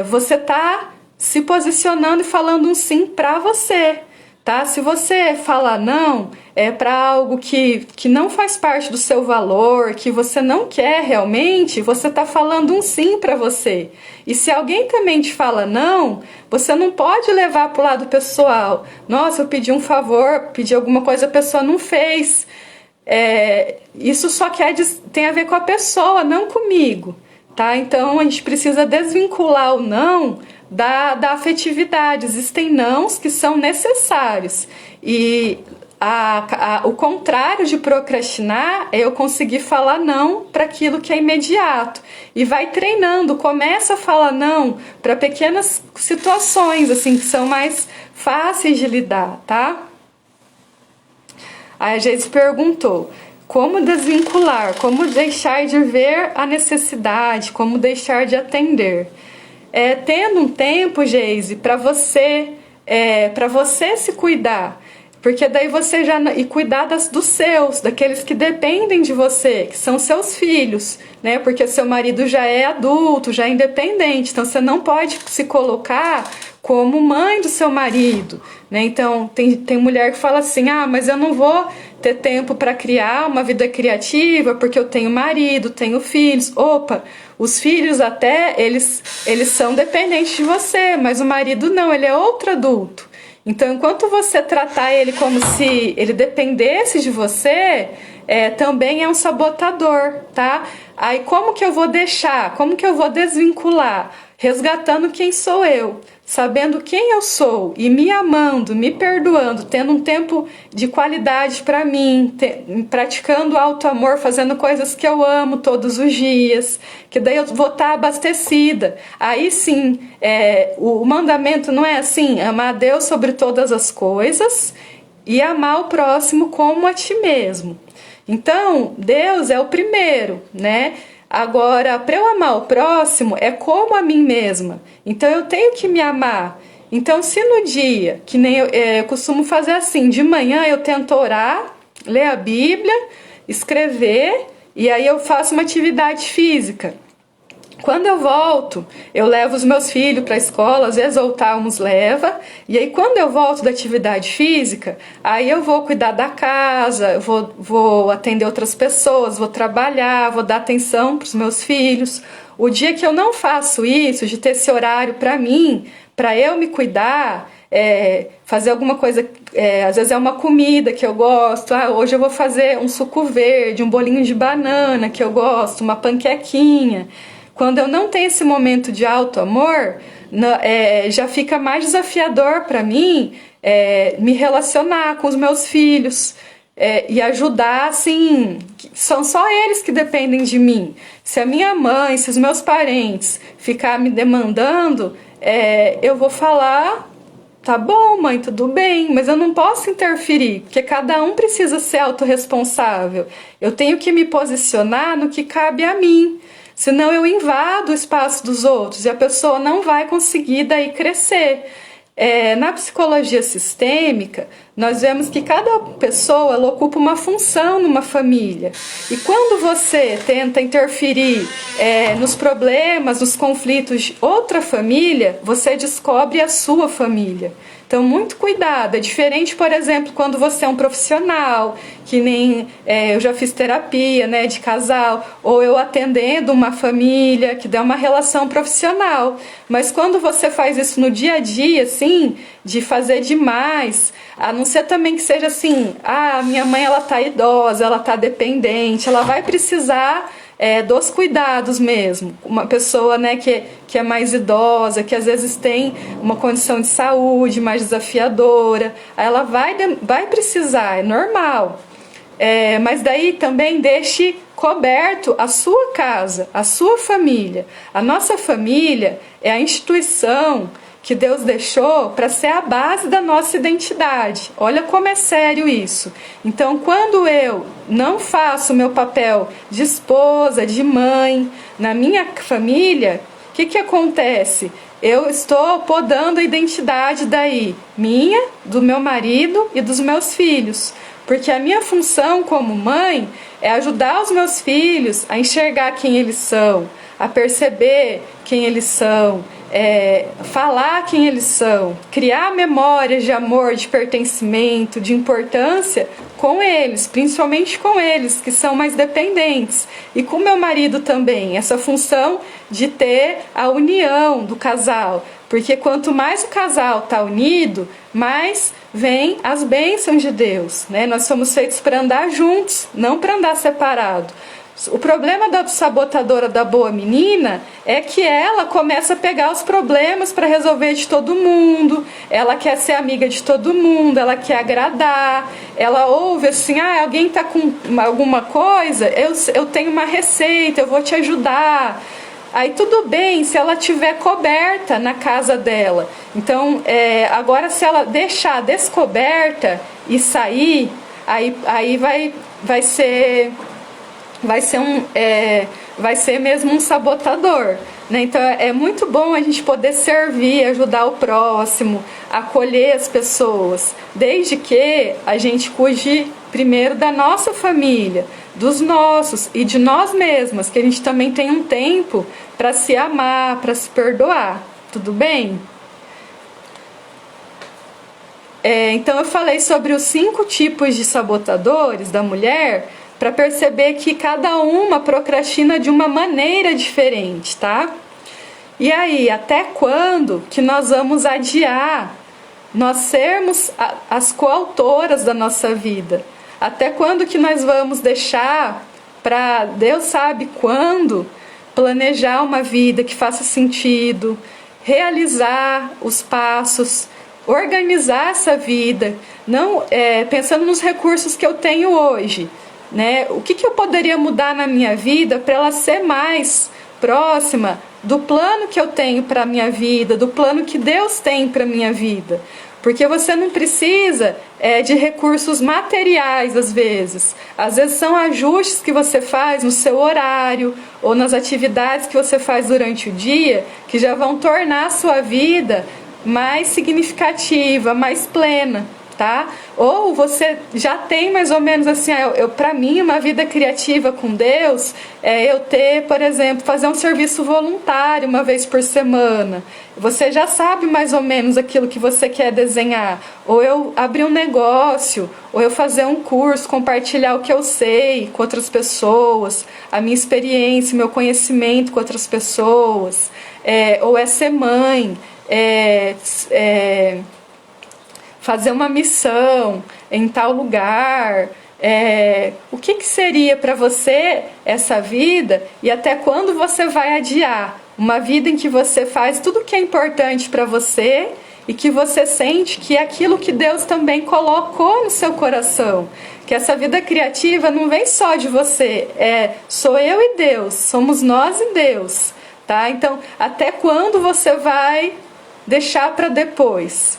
Você está se posicionando e falando um sim para você, tá? Se você falar não para algo que não faz parte do seu valor, que você não quer realmente, você está falando um sim para você. E se alguém também te fala não, você não pode levar para o lado pessoal. Nossa, eu pedi um favor, pedi alguma coisa, a pessoa não fez. Isso só tem a ver com a pessoa, não comigo. Tá? Então a gente precisa desvincular o não da afetividade. Existem nãos que são necessários. E o contrário de procrastinar é eu conseguir falar não para aquilo que é imediato. E vai treinando, começa a falar não para pequenas situações assim, que são mais fáceis de lidar, tá? Aí a Geise perguntou: como desvincular? Como deixar de ver a necessidade? Como deixar de atender? Tendo um tempo, Geise, para você se cuidar. Porque daí você e cuidar dos seus, daqueles que dependem de você, que são seus filhos, né? Porque seu marido já é adulto, já é independente. Então você não pode se colocar como mãe do seu marido, né? Então tem mulher que fala assim: mas eu não vou ter tempo para criar uma vida criativa porque eu tenho marido, tenho filhos. Opa, os filhos até eles são dependentes de você, mas o marido não, ele é outro adulto. Então, enquanto você tratar ele como se ele dependesse de você, também é um sabotador, tá? Aí como que eu vou deixar? Como que eu vou desvincular? Resgatando quem sou eu, sabendo quem eu sou e me amando, me perdoando, tendo um tempo de qualidade para mim, praticando auto-amor, fazendo coisas que eu amo todos os dias, que daí eu vou estar abastecida. Aí sim, o mandamento não é assim: amar a Deus sobre todas as coisas e amar o próximo como a ti mesmo. Então, Deus é o primeiro, né? Agora, para eu amar o próximo, é como a mim mesma. Então, eu tenho que me amar. Então, se no dia, que nem eu costumo fazer assim, de manhã eu tento orar, ler a Bíblia, escrever, e aí eu faço uma atividade física. Quando eu volto, eu levo os meus filhos para a escola, às vezes o Talmos leva, e aí quando eu volto da atividade física, aí eu vou cuidar da casa, eu vou atender outras pessoas, vou trabalhar, vou dar atenção para os meus filhos. O dia que eu não faço isso, de ter esse horário para mim, para eu me cuidar, fazer alguma coisa, às vezes é uma comida que eu gosto, hoje eu vou fazer um suco verde, um bolinho de banana que eu gosto, uma panquequinha. Quando eu não tenho esse momento de auto-amor, já fica mais desafiador para mim me relacionar com os meus filhos e ajudar, assim, são só eles que dependem de mim. Se a minha mãe, se os meus parentes ficar me demandando, eu vou falar: tá bom, mãe, tudo bem, mas eu não posso interferir, porque cada um precisa ser autorresponsável. Eu tenho que me posicionar no que cabe a mim. Senão eu invado o espaço dos outros e a pessoa não vai conseguir daí crescer. Na psicologia sistêmica, nós vemos que cada pessoa ela ocupa uma função numa família. E quando você tenta interferir nos problemas, nos conflitos de outra família, você descobre a sua família. Então, muito cuidado. É diferente, por exemplo, quando você é um profissional, que nem eu já fiz terapia, né, de casal, ou eu atendendo uma família, que dá uma relação profissional. Mas quando você faz isso no dia a dia, assim, de fazer demais, a não ser também que seja assim, minha mãe ela tá idosa, ela tá dependente, ela vai precisar dos cuidados mesmo. Uma pessoa, né, que é mais idosa, que às vezes tem uma condição de saúde mais desafiadora, ela vai precisar, é normal. Mas daí também deixe coberto a sua casa, a sua família. A nossa família é a instituição que Deus deixou para ser a base da nossa identidade. Olha como é sério isso. Então, quando eu não faço o meu papel de esposa, de mãe, na minha família, o que acontece? Eu estou podando a identidade daí, minha, do meu marido e dos meus filhos. Porque a minha função como mãe é ajudar os meus filhos a enxergar quem eles são, a perceber quem eles são, falar quem eles são, criar memórias de amor, de pertencimento, de importância com eles, principalmente com eles que são mais dependentes, e com meu marido também, essa função de ter a união do casal, porque quanto mais o casal está unido, mais vem as bênçãos de Deus, né? Nós somos feitos para andar juntos, não para andar separado. O problema da sabotadora da boa menina é que ela começa a pegar os problemas para resolver de todo mundo, ela quer ser amiga de todo mundo, ela quer agradar, ela ouve assim, alguém está com alguma coisa, eu tenho uma receita, eu vou te ajudar. Aí tudo bem se ela estiver coberta na casa dela. Então, agora se ela deixar descoberta e sair, aí vai ser mesmo um sabotador, né? Então é muito bom a gente poder servir, ajudar o próximo, acolher as pessoas, desde que a gente cuide primeiro da nossa família, dos nossos e de nós mesmas, que a gente também tem um tempo para se amar, para se perdoar, tudo bem? Então eu falei sobre os 5 tipos de sabotadores da mulher, para perceber que cada uma procrastina de uma maneira diferente, tá? E aí, até quando que nós vamos adiar nós sermos as coautoras da nossa vida? Até quando que nós vamos deixar para Deus sabe quando planejar uma vida que faça sentido, realizar os passos, organizar essa vida, não pensando nos recursos que eu tenho hoje, né? O que eu poderia mudar na minha vida para ela ser mais próxima do plano que eu tenho para a minha vida, do plano que Deus tem para a minha vida? Porque você não precisa de recursos materiais às vezes são ajustes que você faz no seu horário ou nas atividades que você faz durante o dia que já vão tornar a sua vida mais significativa, mais plena, tá? Ou você já tem mais ou menos assim, para mim uma vida criativa com Deus eu ter, por exemplo, fazer um serviço voluntário uma vez por semana. Você já sabe mais ou menos aquilo que você quer desenhar. Ou eu abrir um negócio, ou eu fazer um curso, compartilhar o que eu sei com outras pessoas, a minha experiência, meu conhecimento com outras pessoas. Ou é ser mãe, fazer uma missão em tal lugar. O que seria para você essa vida e até quando você vai adiar uma vida em que você faz tudo que é importante para você e que você sente que é aquilo que Deus também colocou no seu coração, que essa vida criativa não vem só de você, sou eu e Deus, somos nós e Deus, tá? Então, até quando você vai deixar para depois?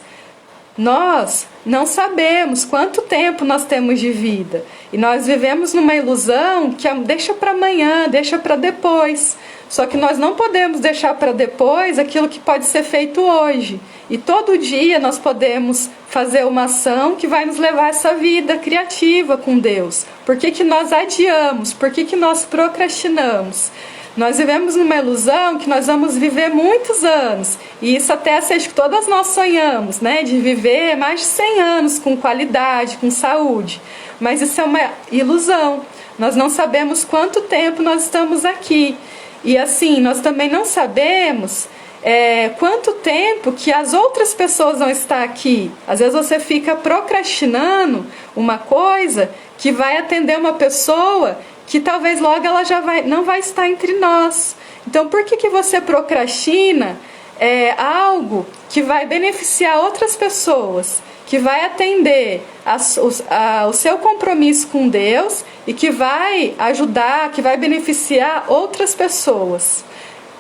Nós não sabemos quanto tempo nós temos de vida. E nós vivemos numa ilusão que deixa para amanhã, deixa para depois. Só que nós não podemos deixar para depois aquilo que pode ser feito hoje. E todo dia nós podemos fazer uma ação que vai nos levar a essa vida criativa com Deus. Por que nós adiamos? Por que nós procrastinamos? Nós vivemos numa ilusão que nós vamos viver muitos anos. E isso até seja que todas nós sonhamos, né? De viver mais de 100 anos com qualidade, com saúde. Mas isso é uma ilusão. Nós não sabemos quanto tempo nós estamos aqui. E assim, nós também não sabemos quanto tempo que as outras pessoas vão estar aqui. Às vezes você fica procrastinando uma coisa que vai atender uma pessoa que talvez logo ela não vai estar entre nós. Então, por que você procrastina algo que vai beneficiar outras pessoas, que vai atender o seu compromisso com Deus e que vai ajudar, que vai beneficiar outras pessoas?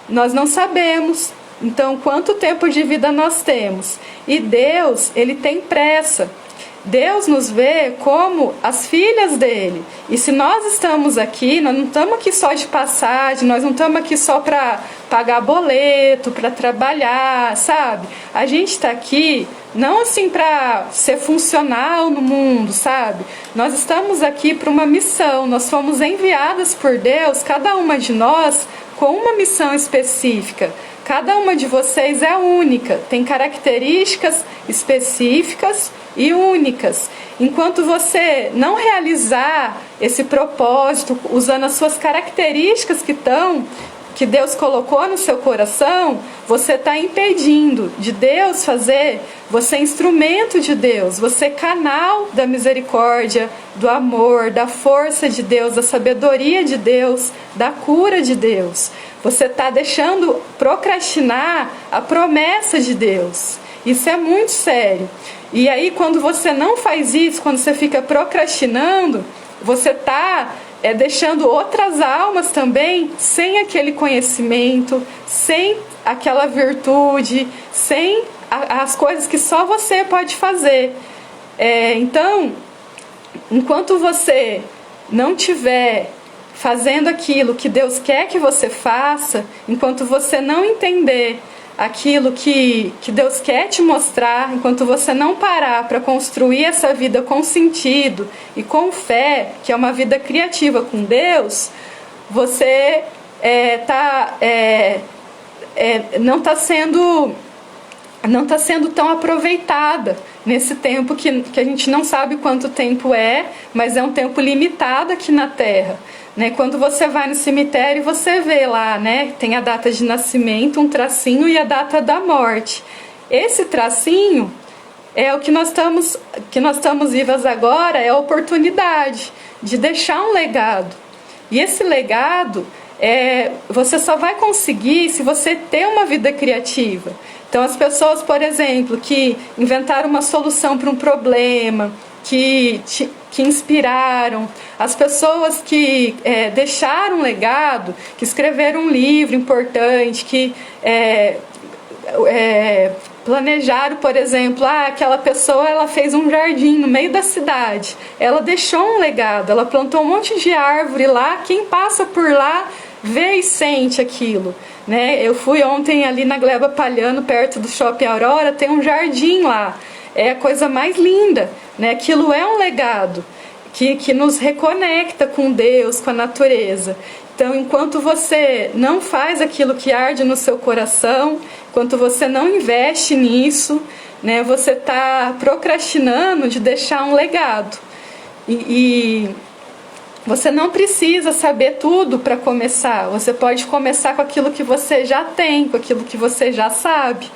Nós não sabemos, então, quanto tempo de vida nós temos. E Deus, Ele tem pressa. Deus nos vê como as filhas dele. E se nós estamos aqui, nós não estamos aqui só de passagem, nós não estamos aqui só para pagar boleto, para trabalhar, sabe? A gente está aqui não assim para ser funcional no mundo, sabe? Nós estamos aqui para uma missão, nós fomos enviadas por Deus, cada uma de nós, com uma missão específica. Cada uma de vocês é única, tem características específicas e únicas. Enquanto você não realizar esse propósito usando as suas características que Deus colocou no seu coração, você está impedindo de Deus fazer você instrumento de Deus, você canal da misericórdia, do amor, da força de Deus, da sabedoria de Deus, da cura de Deus. Você está deixando procrastinar a promessa de Deus. Isso é muito sério. E aí, quando você não faz isso, quando você fica procrastinando, você está deixando outras almas também sem aquele conhecimento, sem aquela virtude, sem as coisas que só você pode fazer. Então, enquanto você não tiver fazendo aquilo que Deus quer que você faça, enquanto você não entender aquilo que Deus quer te mostrar, enquanto você não parar para construir essa vida com sentido e com fé, que é uma vida criativa com Deus, você não está sendo tão aproveitada nesse tempo que a gente não sabe quanto tempo mas é um tempo limitado aqui na Terra. Né? Quando você vai no cemitério, você vê lá, né? Tem a data de nascimento, um tracinho e a data da morte. Esse tracinho é o que nós estamos vivas agora, é a oportunidade de deixar um legado. E esse legado você só vai conseguir se você ter uma vida criativa. Então, as pessoas, por exemplo, que inventaram uma solução para um problema, que inspiraram, as pessoas que deixaram um legado, que escreveram um livro importante, que planejaram, por exemplo, aquela pessoa ela fez um jardim no meio da cidade, ela deixou um legado, ela plantou um monte de árvore lá, quem passa por lá vê e sente aquilo. Né? Eu fui ontem ali na Gleba Palhano, perto do Shopping Aurora, tem um jardim lá. É a coisa mais linda, né? Aquilo é um legado que nos reconecta com Deus, com a natureza. Então, enquanto você não faz aquilo que arde no seu coração, enquanto você não investe nisso, né, você está procrastinando de deixar um legado. E você não precisa saber tudo para começar. Você pode começar com aquilo que você já tem, com aquilo que você já sabe.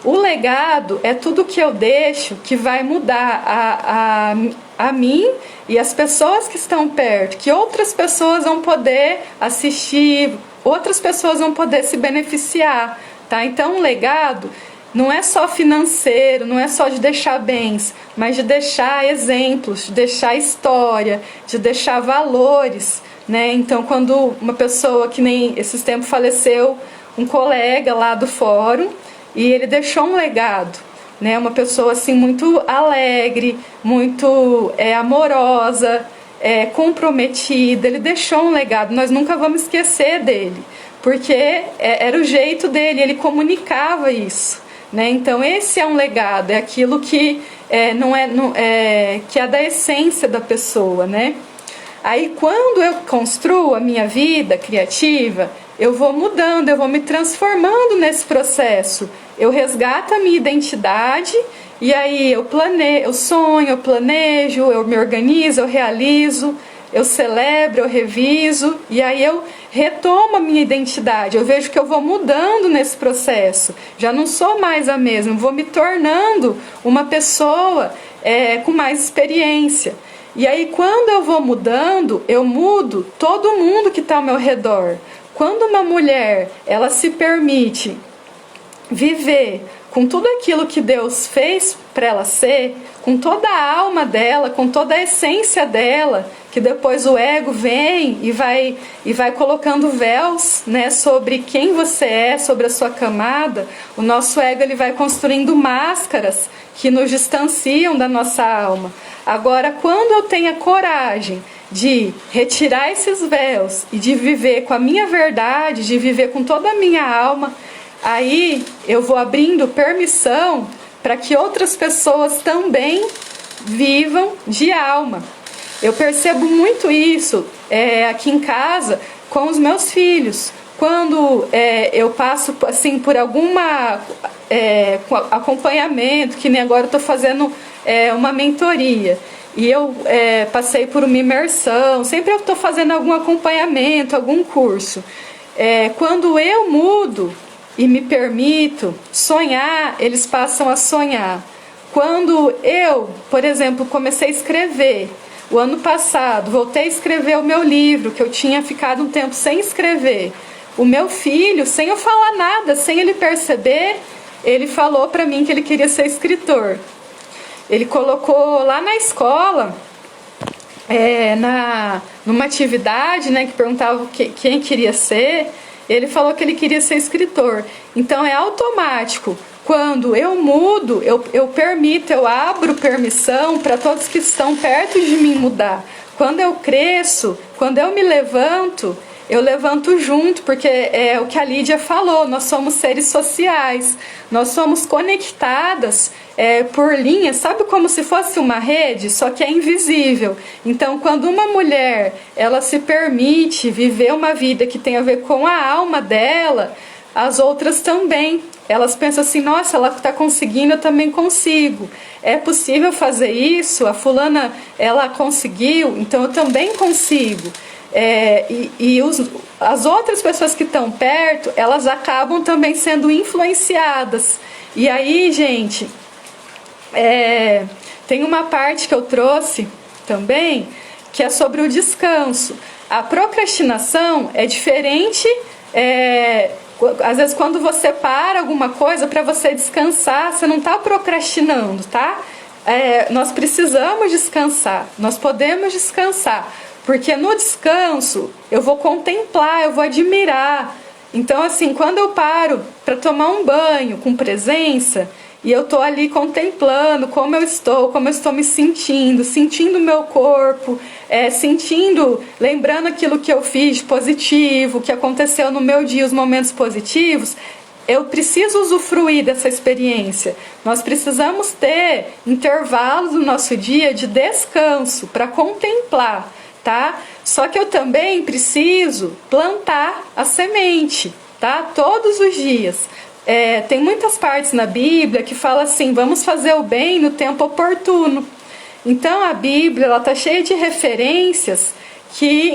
O legado é tudo que eu deixo que vai mudar a mim e as pessoas que estão perto, que outras pessoas vão poder assistir, outras pessoas vão poder se beneficiar. Tá? Então, o legado não é só financeiro, não é só de deixar bens, mas de deixar exemplos, de deixar história, de deixar valores. Né? Então, quando uma pessoa, que nem esses tempos faleceu, um colega lá do fórum, e ele deixou um legado né? Uma pessoa assim muito alegre, muito amorosa, comprometida. Ele deixou um legado, nós nunca vamos esquecer dele, porque era o jeito dele, ele comunicava isso, né? Então esse é um legado, é aquilo que que é da essência da pessoa, né? Aí quando eu construo a minha vida criativa, eu vou mudando, eu vou me transformando nesse processo. Eu resgato a minha identidade e aí eu planejo, eu sonho, eu planejo, eu me organizo, eu realizo, eu celebro, eu reviso e aí eu retomo a minha identidade. Eu vejo que eu vou mudando nesse processo. Já não sou mais a mesma, vou me tornando uma pessoa com mais experiência. E aí quando eu vou mudando, eu mudo todo mundo que está ao meu redor. Quando uma mulher, ela se permite viver com tudo aquilo que Deus fez para ela ser, com toda a alma dela, com toda a essência dela, que depois o ego vem e vai colocando véus, né, sobre quem você é, sobre a sua camada. O nosso ego, ele vai construindo máscaras que nos distanciam da nossa alma. Agora, quando eu tenho a coragem de retirar esses véus e de viver com a minha verdade, de viver com toda a minha alma, aí eu vou abrindo permissão para que outras pessoas também vivam de alma. Eu percebo muito isso aqui em casa com os meus filhos. Quando eu passo assim, por alguma acompanhamento, que nem agora eu estou fazendo uma mentoria, e eu passei por uma imersão, sempre eu estou fazendo algum acompanhamento, algum curso. Quando eu mudo e me permito sonhar, eles passam a sonhar. Quando eu, por exemplo, comecei a escrever, o ano passado, voltei a escrever o meu livro, que eu tinha ficado um tempo sem escrever. O meu filho, sem eu falar nada, sem ele perceber, ele falou para mim que ele queria ser escritor. Ele colocou lá na escola, numa atividade, né, que perguntava quem queria ser, ele falou que ele queria ser escritor. Então é automático. Quando eu mudo, eu permito, eu abro permissão para todos que estão perto de mim mudar. Quando eu cresço, quando eu me levanto, eu levanto junto, porque é o que a Lídia falou, nós somos seres sociais, nós somos conectadas por linhas, sabe, como se fosse uma rede, só que é invisível. Então, quando uma mulher, ela se permite viver uma vida que tem a ver com a alma dela, as outras também. Elas pensam assim, nossa, ela está conseguindo, eu também consigo. É possível fazer isso? A fulana, ela conseguiu, então eu também consigo. As outras pessoas que estão perto, elas acabam também sendo influenciadas. E aí, gente, tem uma parte que eu trouxe também, que é sobre o descanso. A procrastinação é diferente, às vezes quando você para alguma coisa para você descansar, você não está procrastinando, tá? Nós precisamos descansar, nós podemos descansar, porque no descanso eu vou contemplar, eu vou admirar. Então, assim, quando eu paro para tomar um banho com presença, e eu estou ali contemplando como eu estou me sentindo o meu corpo, lembrando aquilo que eu fiz de positivo, que aconteceu no meu dia, os momentos positivos, eu preciso usufruir dessa experiência. Nós precisamos ter intervalos no nosso dia de descanso para contemplar, tá? Só que eu também preciso plantar a semente, tá? Todos os dias. Tem muitas partes na Bíblia que fala assim, vamos fazer o bem no tempo oportuno. Então a Bíblia está cheia de referências que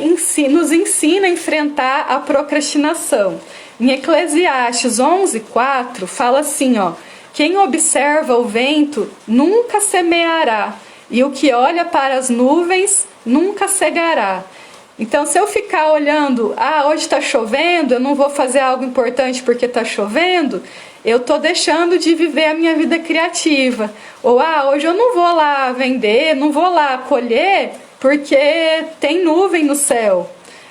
nos ensina a enfrentar a procrastinação. Em Eclesiastes 11:4 fala assim, ó, quem observa o vento nunca semeará, e o que olha para as nuvens nunca cegará. Então, se eu ficar olhando, hoje está chovendo, eu não vou fazer algo importante porque está chovendo, eu estou deixando de viver a minha vida criativa. Ou, hoje eu não vou lá vender, não vou lá colher porque tem nuvem no céu.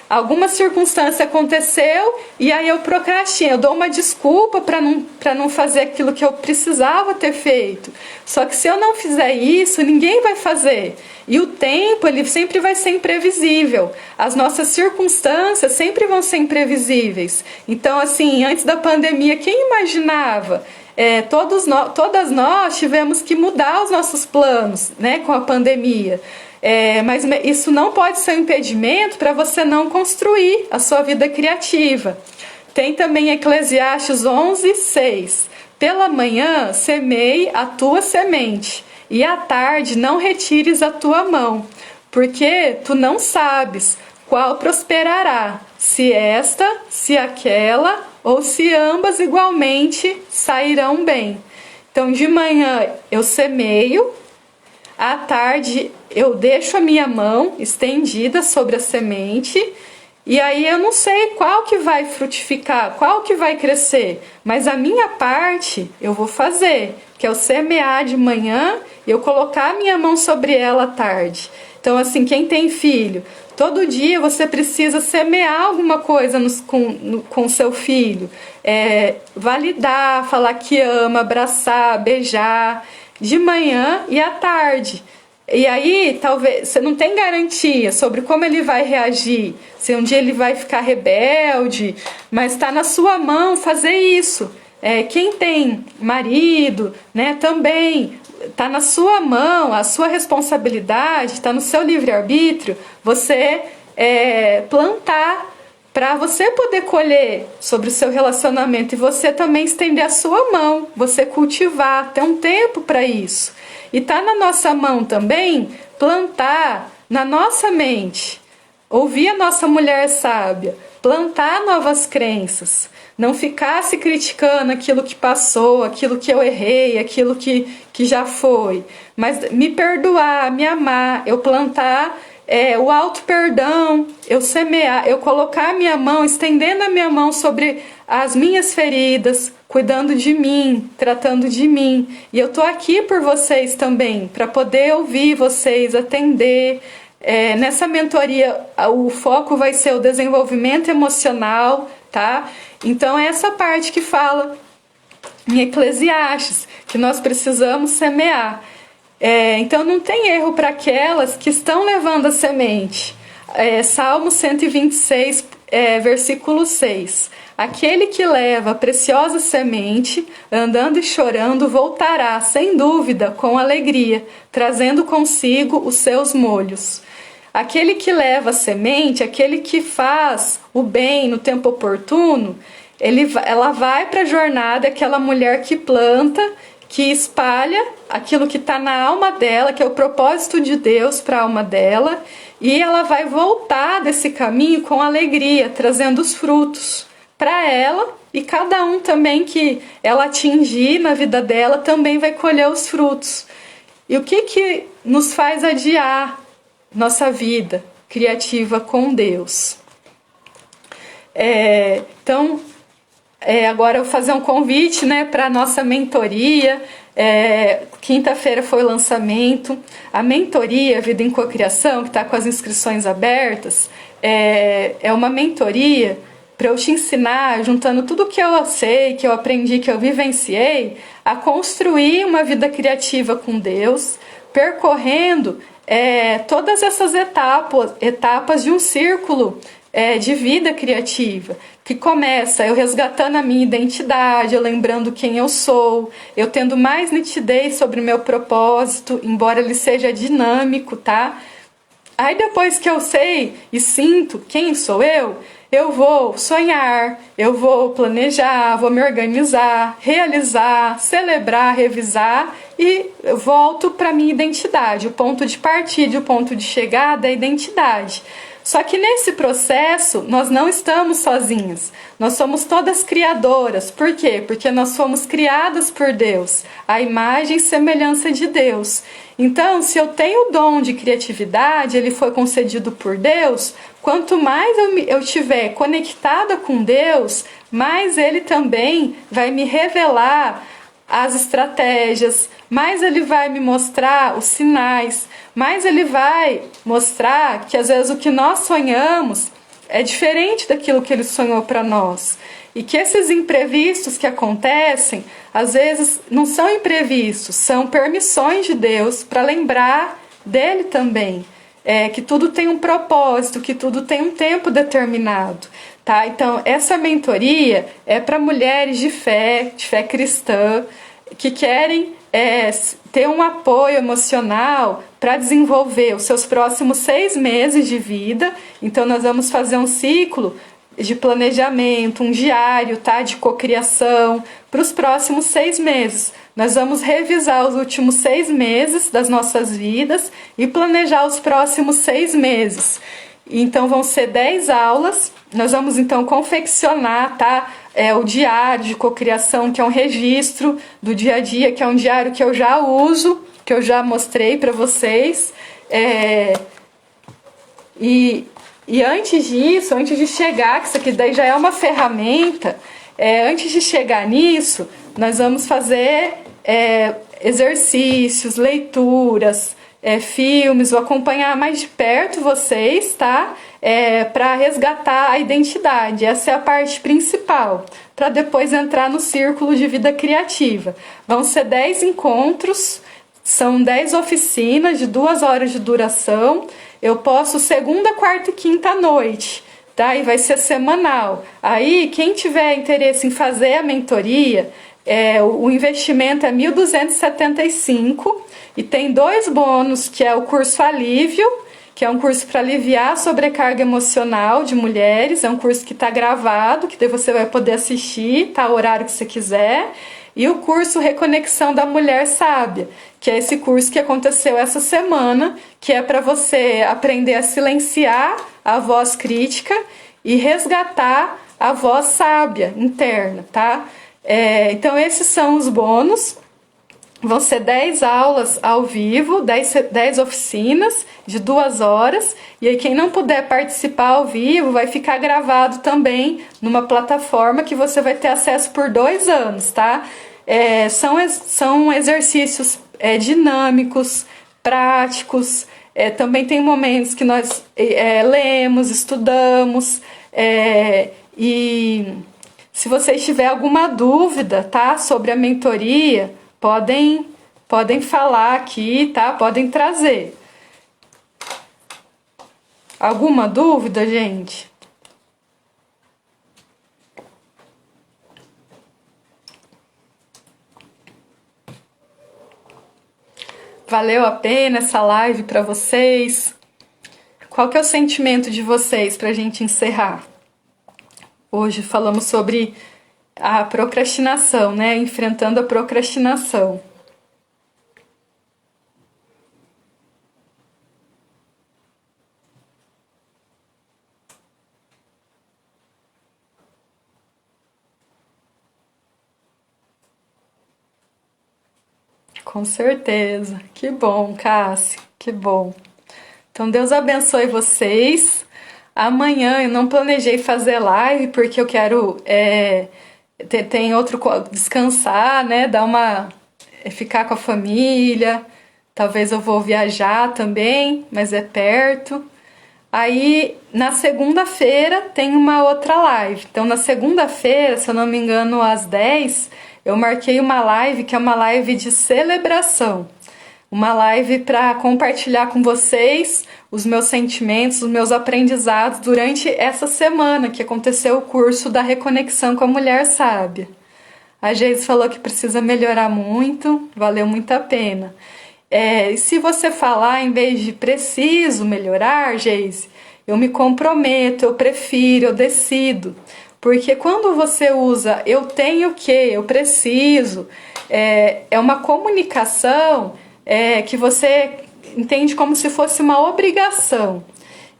alguma circunstância aconteceu e aí eu procrastino, eu dou uma desculpa para não fazer aquilo que eu precisava ter feito. Só que se eu não fizer isso, ninguém vai fazer. E o tempo, ele sempre vai ser imprevisível. As nossas circunstâncias sempre vão ser imprevisíveis. Então, assim, antes da pandemia, quem imaginava? Todas nós tivemos que mudar os nossos planos, né, com a pandemia. Mas isso não pode ser um impedimento para você não construir a sua vida criativa. Tem também Eclesiastes 11:6. Pela manhã semeie a tua semente, e à tarde não retires a tua mão, porque tu não sabes qual prosperará, se esta, se aquela, ou se ambas igualmente sairão bem. Então, de manhã eu semeio, à tarde eu deixo a minha mão estendida sobre a semente, e aí eu não sei qual que vai frutificar, qual que vai crescer, mas a minha parte eu vou fazer, que é o semear de manhã e eu colocar a minha mão sobre ela à tarde. Então, assim, quem tem filho, todo dia você precisa semear alguma coisa com seu filho. Validar, falar que ama, abraçar, beijar, de manhã e à tarde. E aí, talvez, você não tem garantia sobre como ele vai reagir, se um dia ele vai ficar rebelde, mas está na sua mão fazer isso. Quem tem marido, né, também está na sua mão, a sua responsabilidade, está no seu livre-arbítrio, você plantar para você poder colher sobre o seu relacionamento e você também estender a sua mão, você cultivar, ter um tempo para isso. E está na nossa mão também plantar na nossa mente, ouvir a nossa mulher sábia, plantar novas crenças, não ficar se criticando aquilo que passou, aquilo que eu errei, aquilo que já foi, mas me perdoar, me amar, eu plantar o auto-perdão, eu semear, eu colocar a minha mão, estendendo a minha mão sobre as minhas feridas, cuidando de mim, tratando de mim. E eu tô aqui por vocês também, para poder ouvir vocês, atender. Nessa mentoria, o foco vai ser o desenvolvimento emocional, tá? Então, é essa parte que fala em Eclesiastes, que nós precisamos semear. Então, não tem erro para aquelas que estão levando a semente. Salmo 126, versículo 6. Aquele que leva a preciosa semente, andando e chorando, voltará, sem dúvida, com alegria, trazendo consigo os seus molhos. Aquele que leva a semente, aquele que faz o bem no tempo oportuno, ela vai para a jornada, aquela mulher que planta, que espalha aquilo que está na alma dela, que é o propósito de Deus para a alma dela, e ela vai voltar desse caminho com alegria, trazendo os frutos para ela, e cada um também que ela atingir na vida dela também vai colher os frutos. E o que nos faz adiar nossa vida criativa com Deus? Então, agora eu vou fazer um convite, né, para a nossa mentoria. Quinta-feira foi o lançamento. A mentoria Vida em Cocriação, que está com as inscrições abertas, é uma mentoria para eu te ensinar, juntando tudo que eu sei, que eu aprendi, que eu vivenciei, a construir uma vida criativa com Deus, percorrendo todas essas etapas de um círculo de vida criativa, que começa eu resgatando a minha identidade, eu lembrando quem eu sou, eu tendo mais nitidez sobre o meu propósito, embora ele seja dinâmico, tá? Aí depois que eu sei e sinto quem sou eu vou sonhar, eu vou planejar, vou me organizar, realizar, celebrar, revisar e volto para a minha identidade. O ponto de partida e o ponto de chegada é a identidade. Só que nesse processo nós não estamos sozinhas, nós somos todas criadoras. Por quê? Porque nós fomos criadas por Deus, a imagem e semelhança de Deus. Então, se eu tenho o dom de criatividade, ele foi concedido por Deus, quanto mais eu estiver conectada com Deus, mais ele também vai me revelar as estratégias, mais ele vai me mostrar os sinais, mais ele vai mostrar que às vezes o que nós sonhamos é diferente daquilo que Ele sonhou para nós. E que esses imprevistos que acontecem, às vezes não são imprevistos, são permissões de Deus para lembrar dele também. Que tudo tem um propósito, que tudo tem um tempo determinado. Tá? Então, essa mentoria é para mulheres de fé cristã, que querem ter um apoio emocional para desenvolver os seus próximos 6 meses de vida. Então, nós vamos fazer um ciclo de planejamento, um diário, tá, de cocriação para os próximos 6 meses. Nós vamos revisar os últimos 6 meses das nossas vidas e planejar os próximos 6 meses. Então vão ser 10 aulas. Nós vamos então confeccionar, tá, o diário de cocriação, que é um registro do dia a dia, que é um diário que eu já uso, que eu já mostrei para vocês. E antes disso, antes de chegar, que isso aqui daí já é uma ferramenta, antes de chegar nisso, nós vamos fazer exercícios, leituras, filmes, vou acompanhar mais de perto vocês, tá? Para resgatar a identidade, essa é a parte principal, para depois entrar no círculo de vida criativa. Vão ser 10 encontros, são 10 oficinas de 2 horas de duração. Eu posto segunda, quarta e quinta à noite, tá? E vai ser semanal. Aí, quem tiver interesse em fazer a mentoria, o investimento é R$ 1.275 e tem 2 bônus, que é o curso Alívio, que é um curso para aliviar a sobrecarga emocional de mulheres. É um curso que está gravado, que daí você vai poder assistir, tá? O horário que você quiser. E o curso Reconexão da Mulher Sábia, que é esse curso que aconteceu essa semana, que é para você aprender a silenciar a voz crítica e resgatar a voz sábia interna, tá? Então esses são os bônus. Vão ser 10 aulas ao vivo, 10 oficinas de 2 horas. E aí quem não puder participar ao vivo vai ficar gravado também numa plataforma que você vai ter acesso por 2 anos, tá? São exercícios dinâmicos, práticos. Também tem momentos que nós lemos, estudamos. E se vocês tiverem alguma dúvida, tá, sobre a mentoria, podem falar aqui, tá? Podem trazer. Alguma dúvida, gente? Valeu a pena essa live para vocês? Qual que é o sentimento de vocês para a gente encerrar? Hoje falamos sobre a procrastinação, né? Enfrentando a procrastinação. Com certeza. Que bom, Cássia. Que bom. Então, Deus abençoe vocês. Amanhã eu não planejei fazer live porque eu quero tem outro descansar, né? Ficar com a família. Talvez eu vou viajar também, mas é perto. Aí na segunda-feira tem uma outra live. Então na segunda-feira, se eu não me engano, às 10, eu marquei uma live que é uma live de celebração. Uma live para compartilhar com vocês os meus sentimentos, os meus aprendizados durante essa semana que aconteceu o curso da Reconexão com a Mulher Sábia. A Geise falou que precisa melhorar muito, valeu muito a pena. E se você falar em vez de preciso melhorar, Geise, eu me comprometo, eu prefiro, eu decido. Porque quando você usa eu tenho que, eu preciso, é uma comunicação que você entende como se fosse uma obrigação.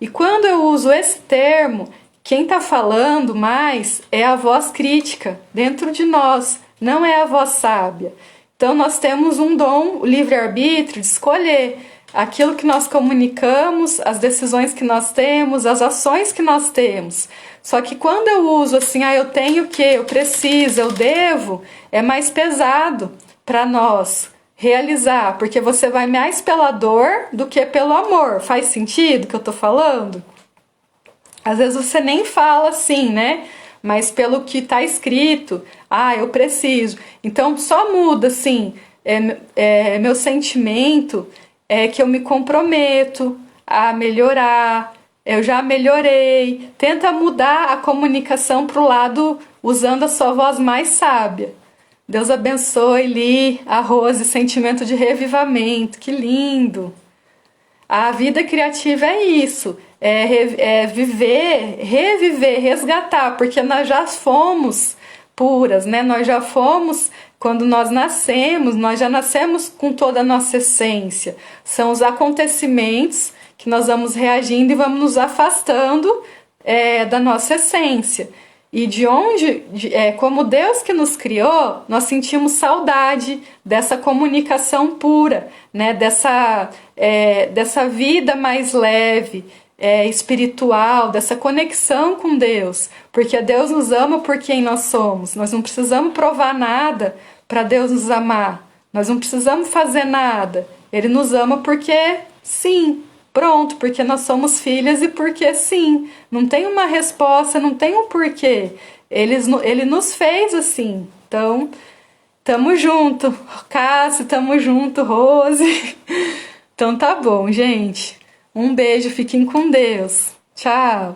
E quando eu uso esse termo, quem está falando mais é a voz crítica dentro de nós, não é a voz sábia. Então nós temos um dom, o livre-arbítrio, de escolher aquilo que nós comunicamos, as decisões que nós temos, as ações que nós temos. Só que quando eu uso assim, eu tenho que, eu preciso, eu devo, é mais pesado para nós realizar, porque você vai mais pela dor do que pelo amor. Faz sentido o que eu tô falando? Às vezes você nem fala assim, né? Mas pelo que está escrito, eu preciso. Então só muda assim, meu sentimento é que eu me comprometo a melhorar. Eu já melhorei. Tenta mudar a comunicação para o lado usando a sua voz mais sábia. Deus abençoe, Li, a Rose, sentimento de revivamento. Que lindo! A vida criativa é isso, é viver, reviver, resgatar, porque nós já fomos puras, né? Nós já fomos, quando nós já nascemos com toda a nossa essência. São os acontecimentos que nós vamos reagindo e vamos nos afastando da nossa essência. E como Deus que nos criou, nós sentimos saudade dessa comunicação pura, né? Dessa vida mais leve, espiritual, dessa conexão com Deus. Porque Deus nos ama por quem nós somos. Nós não precisamos provar nada para Deus nos amar. Nós não precisamos fazer nada. Ele nos ama porque sim. Pronto, porque nós somos filhas e porque sim. Não tem uma resposta, não tem um porquê. Ele nos fez assim. Então, tamo junto. Cássio, tamo junto, Rose. Então tá bom, gente. Um beijo, fiquem com Deus. Tchau.